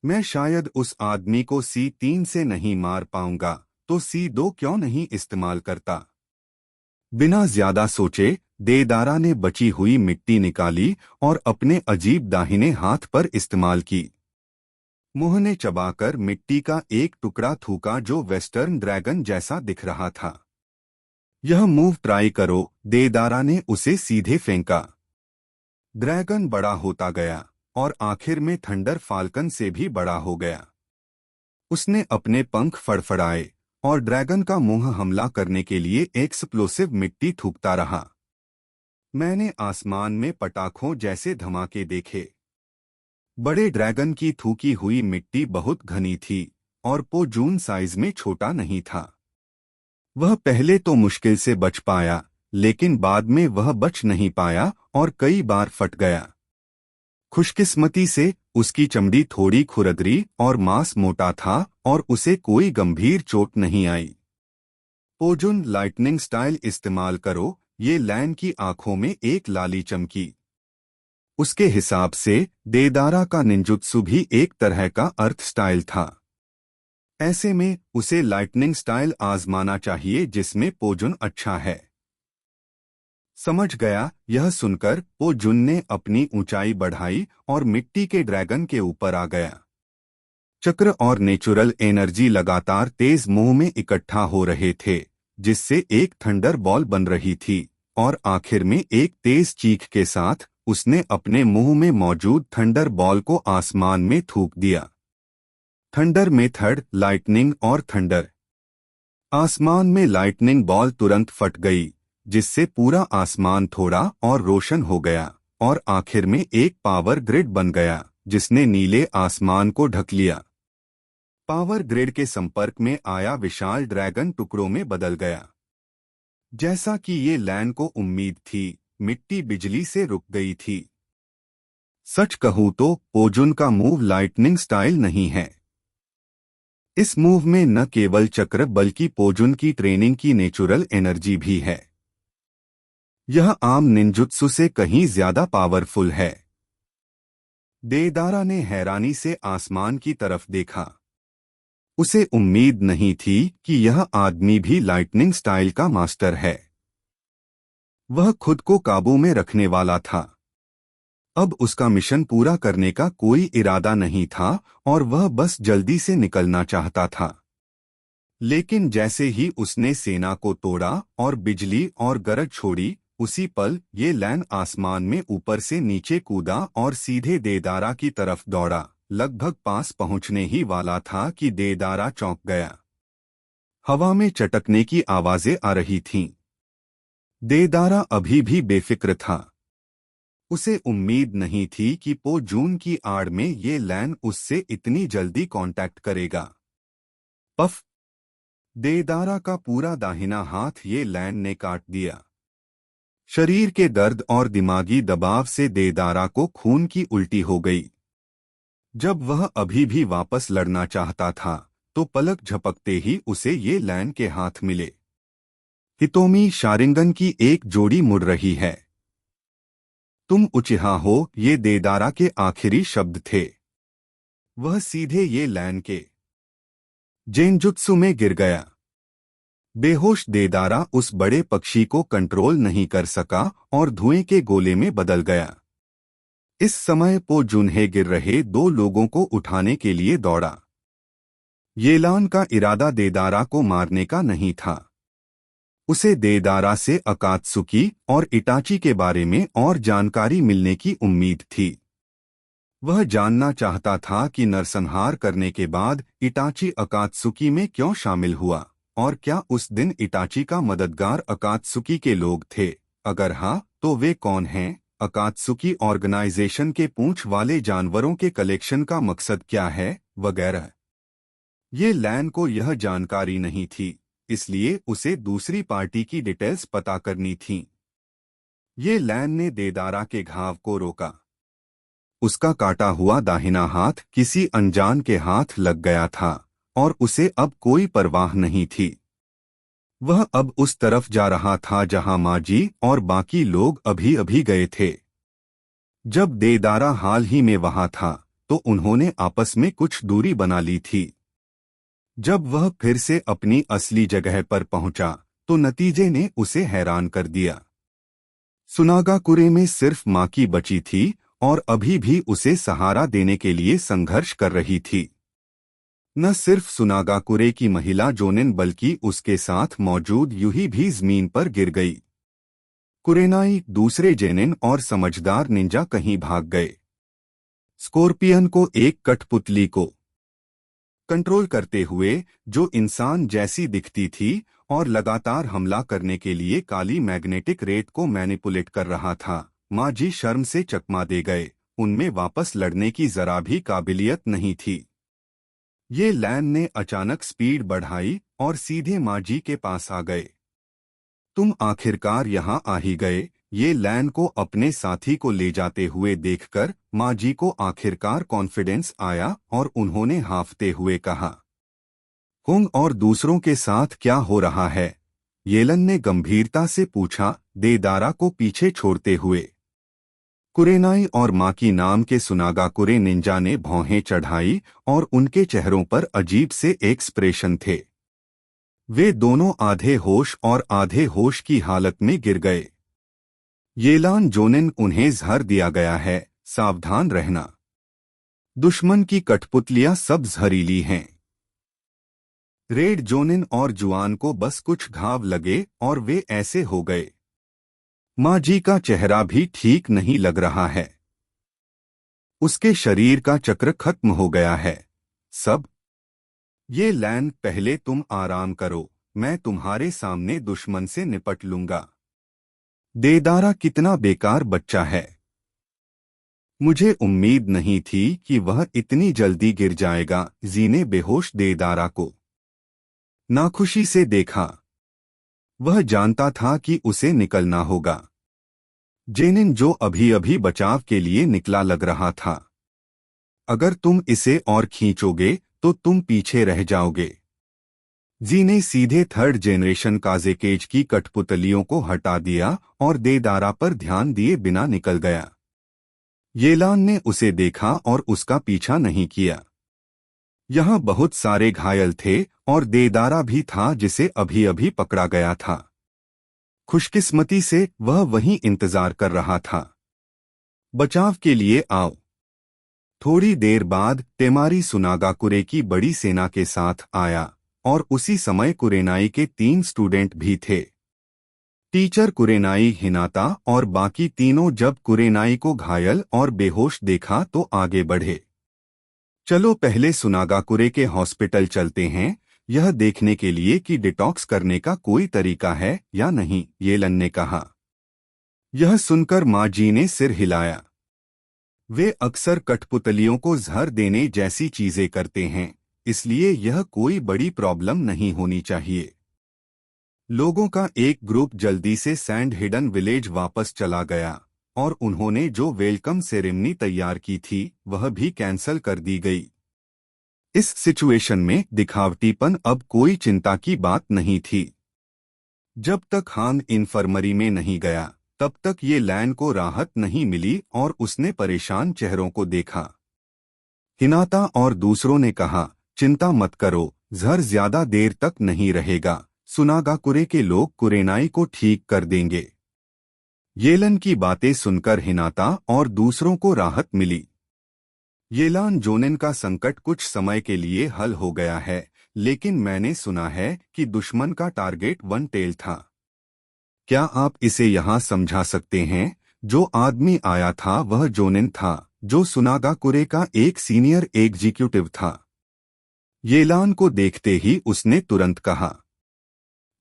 मैं शायद उस आदमी को C3 से नहीं मार पाऊंगा तो C2 क्यों नहीं इस्तेमाल करता? बिना ज्यादा सोचे देदारा ने बची हुई मिट्टी निकाली और अपने अजीब दाहिने हाथ पर इस्तेमाल की। मुंह ने चबाकर मिट्टी का एक टुकड़ा थूका जो वेस्टर्न ड्रैगन जैसा दिख रहा था। यह मूव ट्राई करो, देदारा ने उसे सीधे फेंका। ड्रैगन बड़ा होता गया और आखिर में थंडर फाल्कन से भी बड़ा हो गया। उसने अपने पंख फड़फड़ाए और ड्रैगन का मुंह हमला करने के लिए एक्सप्लोसिव मिट्टी थूकता रहा। मैंने आसमान में पटाखों जैसे धमाके देखे। बड़े ड्रैगन की थूकी हुई मिट्टी बहुत घनी थी और पोजून साइज में छोटा नहीं था। वह पहले तो मुश्किल से बच पाया, लेकिन बाद में वह बच नहीं पाया और कई बार फट गया। खुशकिस्मती से उसकी चमड़ी थोड़ी खुरदरी और मांस मोटा था और उसे कोई गंभीर चोट नहीं आई। पोजुन लाइटनिंग स्टाइल इस्तेमाल करो, ये लैन की आंखों में एक लाली चमकी। उसके हिसाब से देदारा का निंजुत्सु भी एक तरह का अर्थ स्टाइल था। ऐसे में उसे लाइटनिंग स्टाइल आजमाना चाहिए जिसमें पोजुन अच्छा है। समझ गया। यह सुनकर पोजुन ने अपनी ऊंचाई बढ़ाई और मिट्टी के ड्रैगन के ऊपर आ गया। चक्र और नेचुरल एनर्जी लगातार तेज मुंह में इकट्ठा हो रहे थे, जिससे एक थंडर बॉल बन रही थी, और आखिर में एक तेज चीख के साथ उसने अपने मुंह में मौजूद थंडर बॉल को आसमान में थूक दिया। थंडर मेथड, लाइटनिंग और थंडर। आसमान में लाइटनिंग बॉल तुरंत फट गई, जिससे पूरा आसमान थोड़ा और रोशन हो गया, और आखिर में एक पावर ग्रिड बन गया जिसने नीले आसमान को ढक लिया। पावर ग्रिड के संपर्क में आया विशाल ड्रैगन टुकड़ों में बदल गया। जैसा कि ये लैन को उम्मीद थी, मिट्टी बिजली से रुक गई थी। सच कहूं तो पोजुन का मूव लाइटनिंग स्टाइल नहीं है। इस मूव में न केवल चक्र बल्कि पोजुन की ट्रेनिंग की नेचुरल एनर्जी भी है। यह आम निंजुत्सु से कहीं ज्यादा पावरफुल है। देदारा ने हैरानी से आसमान की तरफ देखा। उसे उम्मीद नहीं थी कि यह आदमी भी लाइटनिंग स्टाइल का मास्टर है। वह खुद को काबू में रखने वाला था। अब उसका मिशन पूरा करने का कोई इरादा नहीं था और वह बस जल्दी से निकलना चाहता था। लेकिन जैसे ही उसने सेना को तोड़ा और बिजली और गरज छोड़ी, उसी पल ये लैन आसमान में ऊपर से नीचे कूदा और सीधे देदारा की तरफ दौड़ा। लगभग पास पहुंचने ही वाला था कि देदारा चौंक गया। हवा में चटकने की आवाजें आ रही थीं। देदारा अभी भी बेफिक्र था। उसे उम्मीद नहीं थी कि पो जून की आड़ में ये लैन उससे इतनी जल्दी कांटेक्ट करेगा। पफ! देदारा का पूरा दाहिना हाथ ये लैन ने काट दिया। शरीर के दर्द और दिमागी दबाव से देदारा को खून की उल्टी हो गई। जब वह अभी भी वापस लड़ना चाहता था, तो पलक झपकते ही उसे ये लैन के हाथ मिले। हितोमी शारिंगन की एक जोड़ी मुड़ रही है। तुम उचिहा हो, ये देदारा के आखिरी शब्द थे। वह सीधे ये लैन के जेनजुत्सु में गिर गया। बेहोश देदारा उस बड़े पक्षी को कंट्रोल नहीं कर सका और धुएं के गोले में बदल गया। इस समय पो जुन्हे गिर रहे दो लोगों को उठाने के लिए दौड़ा। येलान का इरादा देदारा को मारने का नहीं था। उसे देदारा से अकात्सुकी और इटाची के बारे में और जानकारी मिलने की उम्मीद थी। वह जानना चाहता था कि नरसंहार करने के बाद इटाची अकात्सुकी में क्यों शामिल हुआ, और क्या उस दिन इटाची का मददगार अकात्सुकी के लोग थे। अगर हाँ, तो वे कौन हैं? अकात्सुकी ऑर्गेनाइजेशन के पूंछ वाले जानवरों के कलेक्शन का मकसद क्या है, वगैरह। ये लैन को यह जानकारी नहीं थी, इसलिए उसे दूसरी पार्टी की डिटेल्स पता करनी थीं। ये लैन ने देदारा के घाव को रोका। उसका काटा हुआ दाहिना हाथ किसी अनजान के हाथ लग गया था और उसे अब कोई परवाह नहीं थी। वह अब उस तरफ जा रहा था जहां माजी और बाकी लोग अभी अभी गए थे। जब देदारा हाल ही में वहां था, तो उन्होंने आपस में कुछ दूरी बना ली थी। जब वह फिर से अपनी असली जगह पर पहुंचा, तो नतीजे ने उसे हैरान कर दिया। सुनागाकुरे में सिर्फ माँ की बची थी और अभी भी उसे सहारा देने के लिए संघर्ष कर रही थी। न सिर्फ सुनागाकुरे की महिला जोनिन, बल्कि उसके साथ मौजूद यूही भी जमीन पर गिर गई। कुरेनाई, दूसरे जेनिन और समझदार निंजा कहीं भाग गए। स्कॉर्पियन को एक कठपुतली को कंट्रोल करते हुए, जो इंसान जैसी दिखती थी और लगातार हमला करने के लिए काली मैग्नेटिक रेत को मैनिपुलेट कर रहा था, माजी शर्म से चकमा दे गए। उनमें वापस लड़ने की जरा भी काबिलियत नहीं थी। ये लैन ने अचानक स्पीड बढ़ाई और सीधे माजी के पास आ गए। तुम आखिरकार यहाँ आ ही गए। ये लैन को अपने साथी को ले जाते हुए देखकर माजी को आखिरकार कॉन्फिडेंस आया और उन्होंने हांफते हुए कहा, हुंग और दूसरों के साथ क्या हो रहा है? येलन ने गंभीरता से पूछा, देदारा को पीछे छोड़ते हुए। कुरेनाई और माकी नाम के सुनागाकुरे निंजा ने भौहें चढ़ाई और उनके चेहरों पर अजीब से एक्सप्रेशन थे। वे दोनों आधे होश और आधे होश की हालत में गिर गए। येलान जोनिन, उन्हें जहर दिया गया है, सावधान रहना। दुश्मन की कठपुतलियां सब जहरीली हैं। रेड जोनिन और जुआन को बस कुछ घाव लगे और वे ऐसे हो गए। माजी का चेहरा भी ठीक नहीं लग रहा है। उसके शरीर का चक्र खत्म हो गया है। सब ये लैन, पहले तुम आराम करो, मैं तुम्हारे सामने दुश्मन से निपट लूंगा। देदारा कितना बेकार बच्चा है। मुझे उम्मीद नहीं थी कि वह इतनी जल्दी गिर जाएगा। जी ने बेहोश देदारा को नाखुशी से देखा। वह जानता था कि उसे निकलना होगा। जेनिन, जो अभी अभी बचाव के लिए निकला, लग रहा था, अगर तुम इसे और खींचोगे तो तुम पीछे रह जाओगे। जी ने सीधे थर्ड जेनरेशन काजेकेज की कठपुतलियों को हटा दिया और देदारा पर ध्यान दिए बिना निकल गया। येलान ने उसे देखा और उसका पीछा नहीं किया। यहाँ बहुत सारे घायल थे और देदारा भी था जिसे अभी अभी पकड़ा गया था। खुशकिस्मती से वह वहीं इंतजार कर रहा था। बचाव के लिए आओ। थोड़ी देर बाद तेमारी सुनागाकुरे की बड़ी सेना के साथ आया और उसी समय कुरेनाई के 3 स्टूडेंट भी थे। टीचर, कुरेनाई, हिनाता और बाकी तीनों जब कुरेनाई को घायल और बेहोश देखा तो आगे बढ़े। चलो पहले सुनागाकुरे के हॉस्पिटल चलते हैं, यह देखने के लिए कि डिटॉक्स करने का कोई तरीका है या नहीं, येलन ने कहा। यह सुनकर माँ जी ने सिर हिलाया। वे अक्सर कठपुतलियों को जहर देने जैसी चीजें करते हैं, इसलिए यह कोई बड़ी प्रॉब्लम नहीं होनी चाहिए। लोगों का एक ग्रुप जल्दी से सैंड हिडन विलेज वापस चला गया और उन्होंने जो वेलकम सेरेमनी तैयार की थी वह भी कैंसल कर दी गई। इस सिचुएशन में दिखावटीपन अब कोई चिंता की बात नहीं थी। जब तक हान इन्फर्मरी में नहीं गया तब तक ये लैन को राहत नहीं मिली और उसने परेशान चेहरों को देखा। हिनाता और दूसरों ने कहा, चिंता मत करो, जहर ज्यादा देर तक नहीं रहेगा, सुनागाकुरे के लोग कुरेनाई को ठीक कर देंगे। येलन की बातें सुनकर हिनाता और दूसरों को राहत मिली। येलान जोनिन का संकट कुछ समय के लिए हल हो गया है, लेकिन मैंने सुना है कि दुश्मन का टारगेट वन टेल था। क्या आप इसे यहाँ समझा सकते हैं? जो आदमी आया था वह जोनिन था, जो सुनागाकुरे का एक सीनियर एग्जीक्यूटिव था। येलान को देखते ही उसने तुरंत कहा।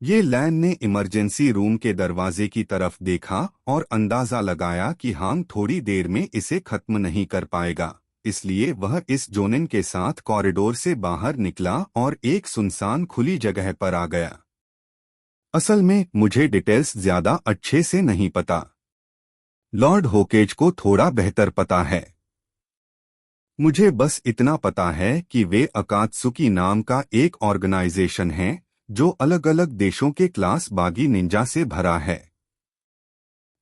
ये लैन ने इमरजेंसी रूम के दरवाजे की तरफ देखा और अंदाजा लगाया कि हांग थोड़ी देर में इसे खत्म नहीं कर पाएगा, इसलिए वह इस जोनिन के साथ कॉरिडोर से बाहर निकला और एक सुनसान खुली जगह पर आ गया। असल में मुझे डिटेल्स ज्यादा अच्छे से नहीं पता। लॉर्ड होकेज को थोड़ा बेहतर पता है। मुझे बस इतना पता है कि वे अकात्सुकी नाम का एक ऑर्गेनाइजेशन है जो अलग अलग देशों के क्लास बागी निंजा से भरा है।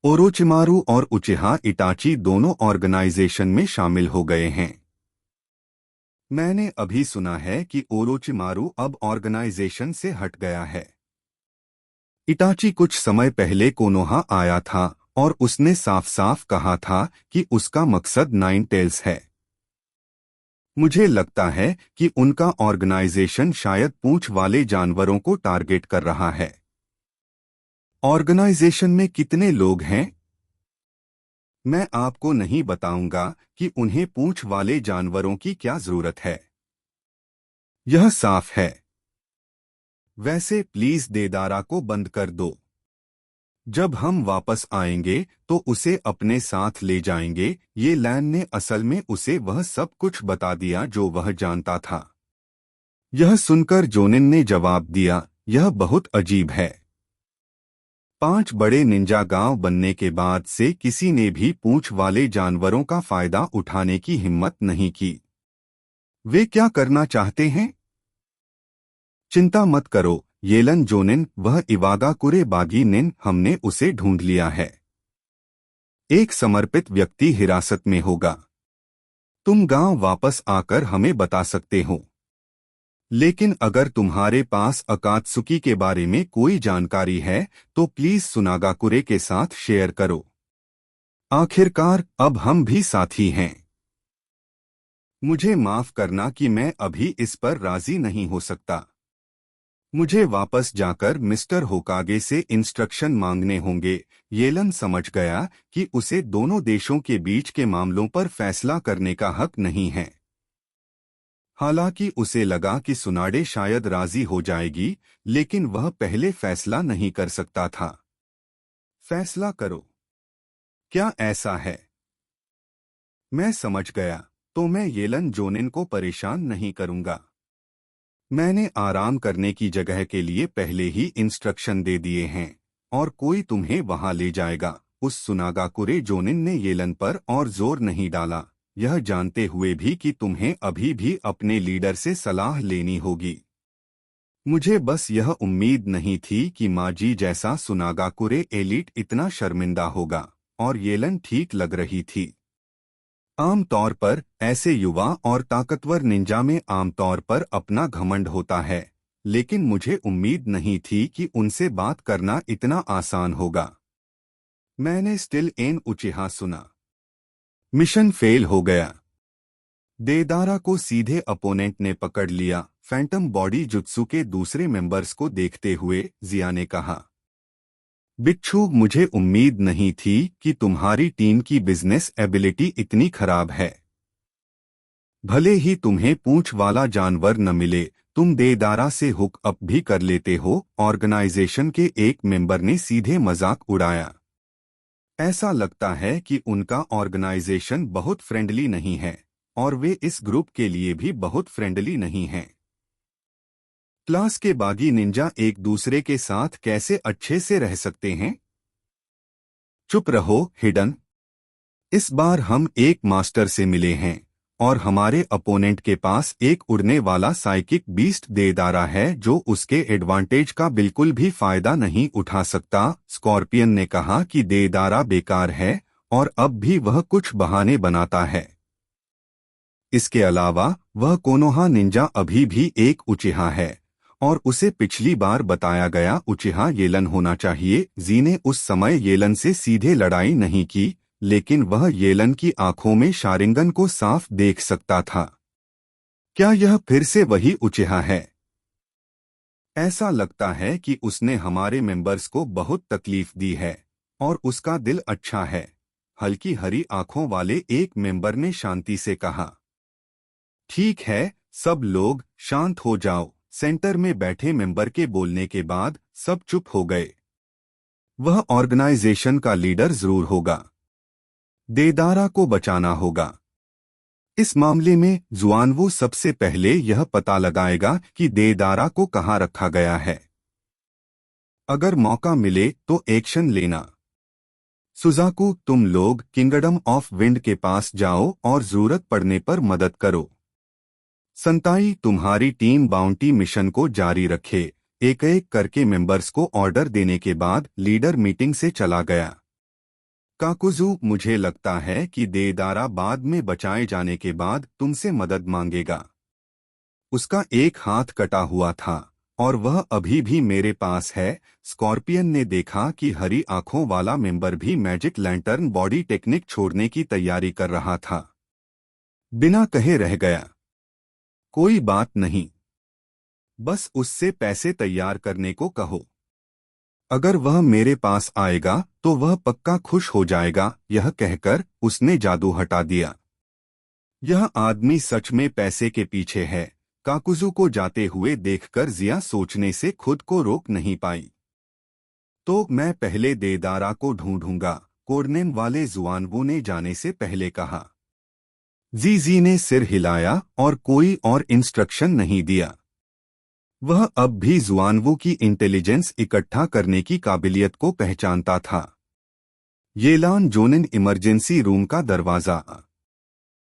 ओरोचिमारू और उचिहा इटाची दोनों ऑर्गेनाइजेशन में शामिल हो गए हैं। मैंने अभी सुना है कि ओरोचिमारू अब ऑर्गेनाइजेशन से हट गया है। इटाची कुछ समय पहले कोनोहा आया था और उसने साफ साफ कहा था कि उसका मकसद नाइन टेल्स है। मुझे लगता है कि उनका ऑर्गेनाइजेशन शायद पूंछ वाले जानवरों को टारगेट कर रहा है। ऑर्गेनाइजेशन में कितने लोग हैं? मैं आपको नहीं बताऊंगा कि उन्हें पूंछ वाले जानवरों की क्या जरूरत है। यह साफ है। वैसे प्लीज देदारा को बंद कर दो। जब हम वापस आएंगे तो उसे अपने साथ ले जाएंगे। ये लैन ने असल में उसे वह सब कुछ बता दिया जो वह जानता था। यह सुनकर जोनिन ने जवाब दिया, यह बहुत अजीब है। 5 बड़े निंजा गांव बनने के बाद से किसी ने भी पूंछ वाले जानवरों का फायदा उठाने की हिम्मत नहीं की। वे क्या करना चाहते हैं? चिंता मत करो येलन जोनिन, वह इवागाकुरे बागी निन, हमने उसे ढूंढ लिया है। एक समर्पित व्यक्ति हिरासत में होगा। तुम गांव वापस आकर हमें बता सकते हो। लेकिन अगर तुम्हारे पास अकात्सुकी के बारे में कोई जानकारी है तो प्लीज सुनागाकुरे के साथ शेयर करो। आखिरकार अब हम भी साथी हैं। मुझे माफ करना कि मैं अभी इस पर राजी नहीं हो सकता। मुझे वापस जाकर मिस्टर होकागे से इंस्ट्रक्शन मांगने होंगे। येलन समझ गया कि उसे दोनों देशों के बीच के मामलों पर फैसला करने का हक नहीं है। हालांकि उसे लगा कि सुनाडे शायद राजी हो जाएगी, लेकिन वह पहले फैसला नहीं कर सकता था। फैसला करो। क्या ऐसा है? मैं समझ गया, तो मैं येलन जोनिन को परेशान नहीं करूंगा। मैंने आराम करने की जगह के लिए पहले ही इंस्ट्रक्शन दे दिए हैं और कोई तुम्हें वहां ले जाएगा। उस सुनागाकुरे जोनिन ने येलन पर और जोर नहीं डाला, यह जानते हुए भी कि तुम्हें अभी भी अपने लीडर से सलाह लेनी होगी। मुझे बस यह उम्मीद नहीं थी कि माजी जैसा सुनागाकुरे एलीट इतना शर्मिंदा होगा, और येलन ठीक लग रही थी। आमतौर पर ऐसे युवा और ताकतवर निंजा में आमतौर पर अपना घमंड होता है, लेकिन मुझे उम्मीद नहीं थी कि उनसे बात करना इतना आसान होगा। मैंने स्टिल एन उचिहा सुना। मिशन फेल हो गया। देदारा को सीधे अपोनेंट ने पकड़ लिया। फैंटम बॉडी जुत्सु के दूसरे मेंबर्स को देखते हुए जिया ने कहा, बिच्छू, मुझे उम्मीद नहीं थी कि तुम्हारी टीम की बिजनेस एबिलिटी इतनी खराब है। भले ही तुम्हें पूंछ वाला जानवर न मिले, तुम देदारा से हुक अप भी कर लेते हो। ऑर्गेनाइजेशन के एक मेंबर ने सीधे मजाक उड़ाया। ऐसा लगता है कि उनका ऑर्गेनाइजेशन बहुत फ्रेंडली नहीं है और वे इस ग्रुप के लिए भी बहुत फ्रेंडली नहीं हैं। क्लास के बागी निंजा एक दूसरे के साथ कैसे अच्छे से रह सकते हैं? चुप रहो हिडन। इस बार हम एक मास्टर से मिले हैं और हमारे अपोनेंट के पास एक उड़ने वाला साइकिक बीस्ट देदारा है जो उसके एडवांटेज का बिल्कुल भी फायदा नहीं उठा सकता। स्कॉर्पियन ने कहा कि देदारा बेकार है और अब भी वह कुछ बहाने बनाता है। इसके अलावा वह कोनोहा निंजा अभी भी एक उचिहा है और उसे पिछली बार बताया गया उचिहा येलन होना चाहिए। जी ने उस समय येलन से सीधे लड़ाई नहीं की, लेकिन वह येलन की आंखों में शारिंगन को साफ देख सकता था। क्या यह फिर से वही उचिहा है? ऐसा लगता है कि उसने हमारे मेंबर्स को बहुत तकलीफ दी है और उसका दिल अच्छा है। हल्की हरी आंखों वाले एक मेंबर ने शांति से कहा। ठीक है, सब लोग शांत हो जाओ। सेंटर में बैठे मेंबर के बोलने के बाद सब चुप हो गए। वह ऑर्गेनाइजेशन का लीडर जरूर होगा। देदारा को बचाना होगा। इस मामले में जुआनवू सबसे पहले यह पता लगाएगा कि देदारा को कहां रखा गया है। अगर मौका मिले तो एक्शन लेना। सुजाकू, तुम लोग किंगडम ऑफ विंड के पास जाओ और जरूरत पड़ने पर मदद करो। संताई, तुम्हारी टीम बाउंटी मिशन को जारी रखे। एक एक करके मेंबर्स को ऑर्डर देने के बाद लीडर मीटिंग से चला गया। काकुजू, मुझे लगता है कि देदारा बाद में बचाए जाने के बाद तुमसे मदद मांगेगा। उसका एक हाथ कटा हुआ था और वह अभी भी मेरे पास है। स्कॉर्पियन ने देखा कि हरी आंखों वाला मेंबर भी मैजिक लैंटर्न बॉडी टेक्निक छोड़ने की तैयारी कर रहा था। बिना कहे रह गया। कोई बात नहीं, बस उससे पैसे तैयार करने को कहो। अगर वह मेरे पास आएगा तो वह पक्का खुश हो जाएगा। यह कहकर उसने जादू हटा दिया। यह आदमी सच में पैसे के पीछे है। काकुजू को जाते हुए देखकर जिया सोचने से खुद को रोक नहीं पाई। तो मैं पहले देदारा को ढूंढूंगा, कोडनेम वाले जुआनवू ने जाने से पहले कहा। जी ने सिर हिलाया और कोई और इंस्ट्रक्शन नहीं दिया। वह अब भी जुआनवू की इंटेलिजेंस इकट्ठा करने की काबिलियत को पहचानता था। येलान जोनिन इमरजेंसी रूम का दरवाजा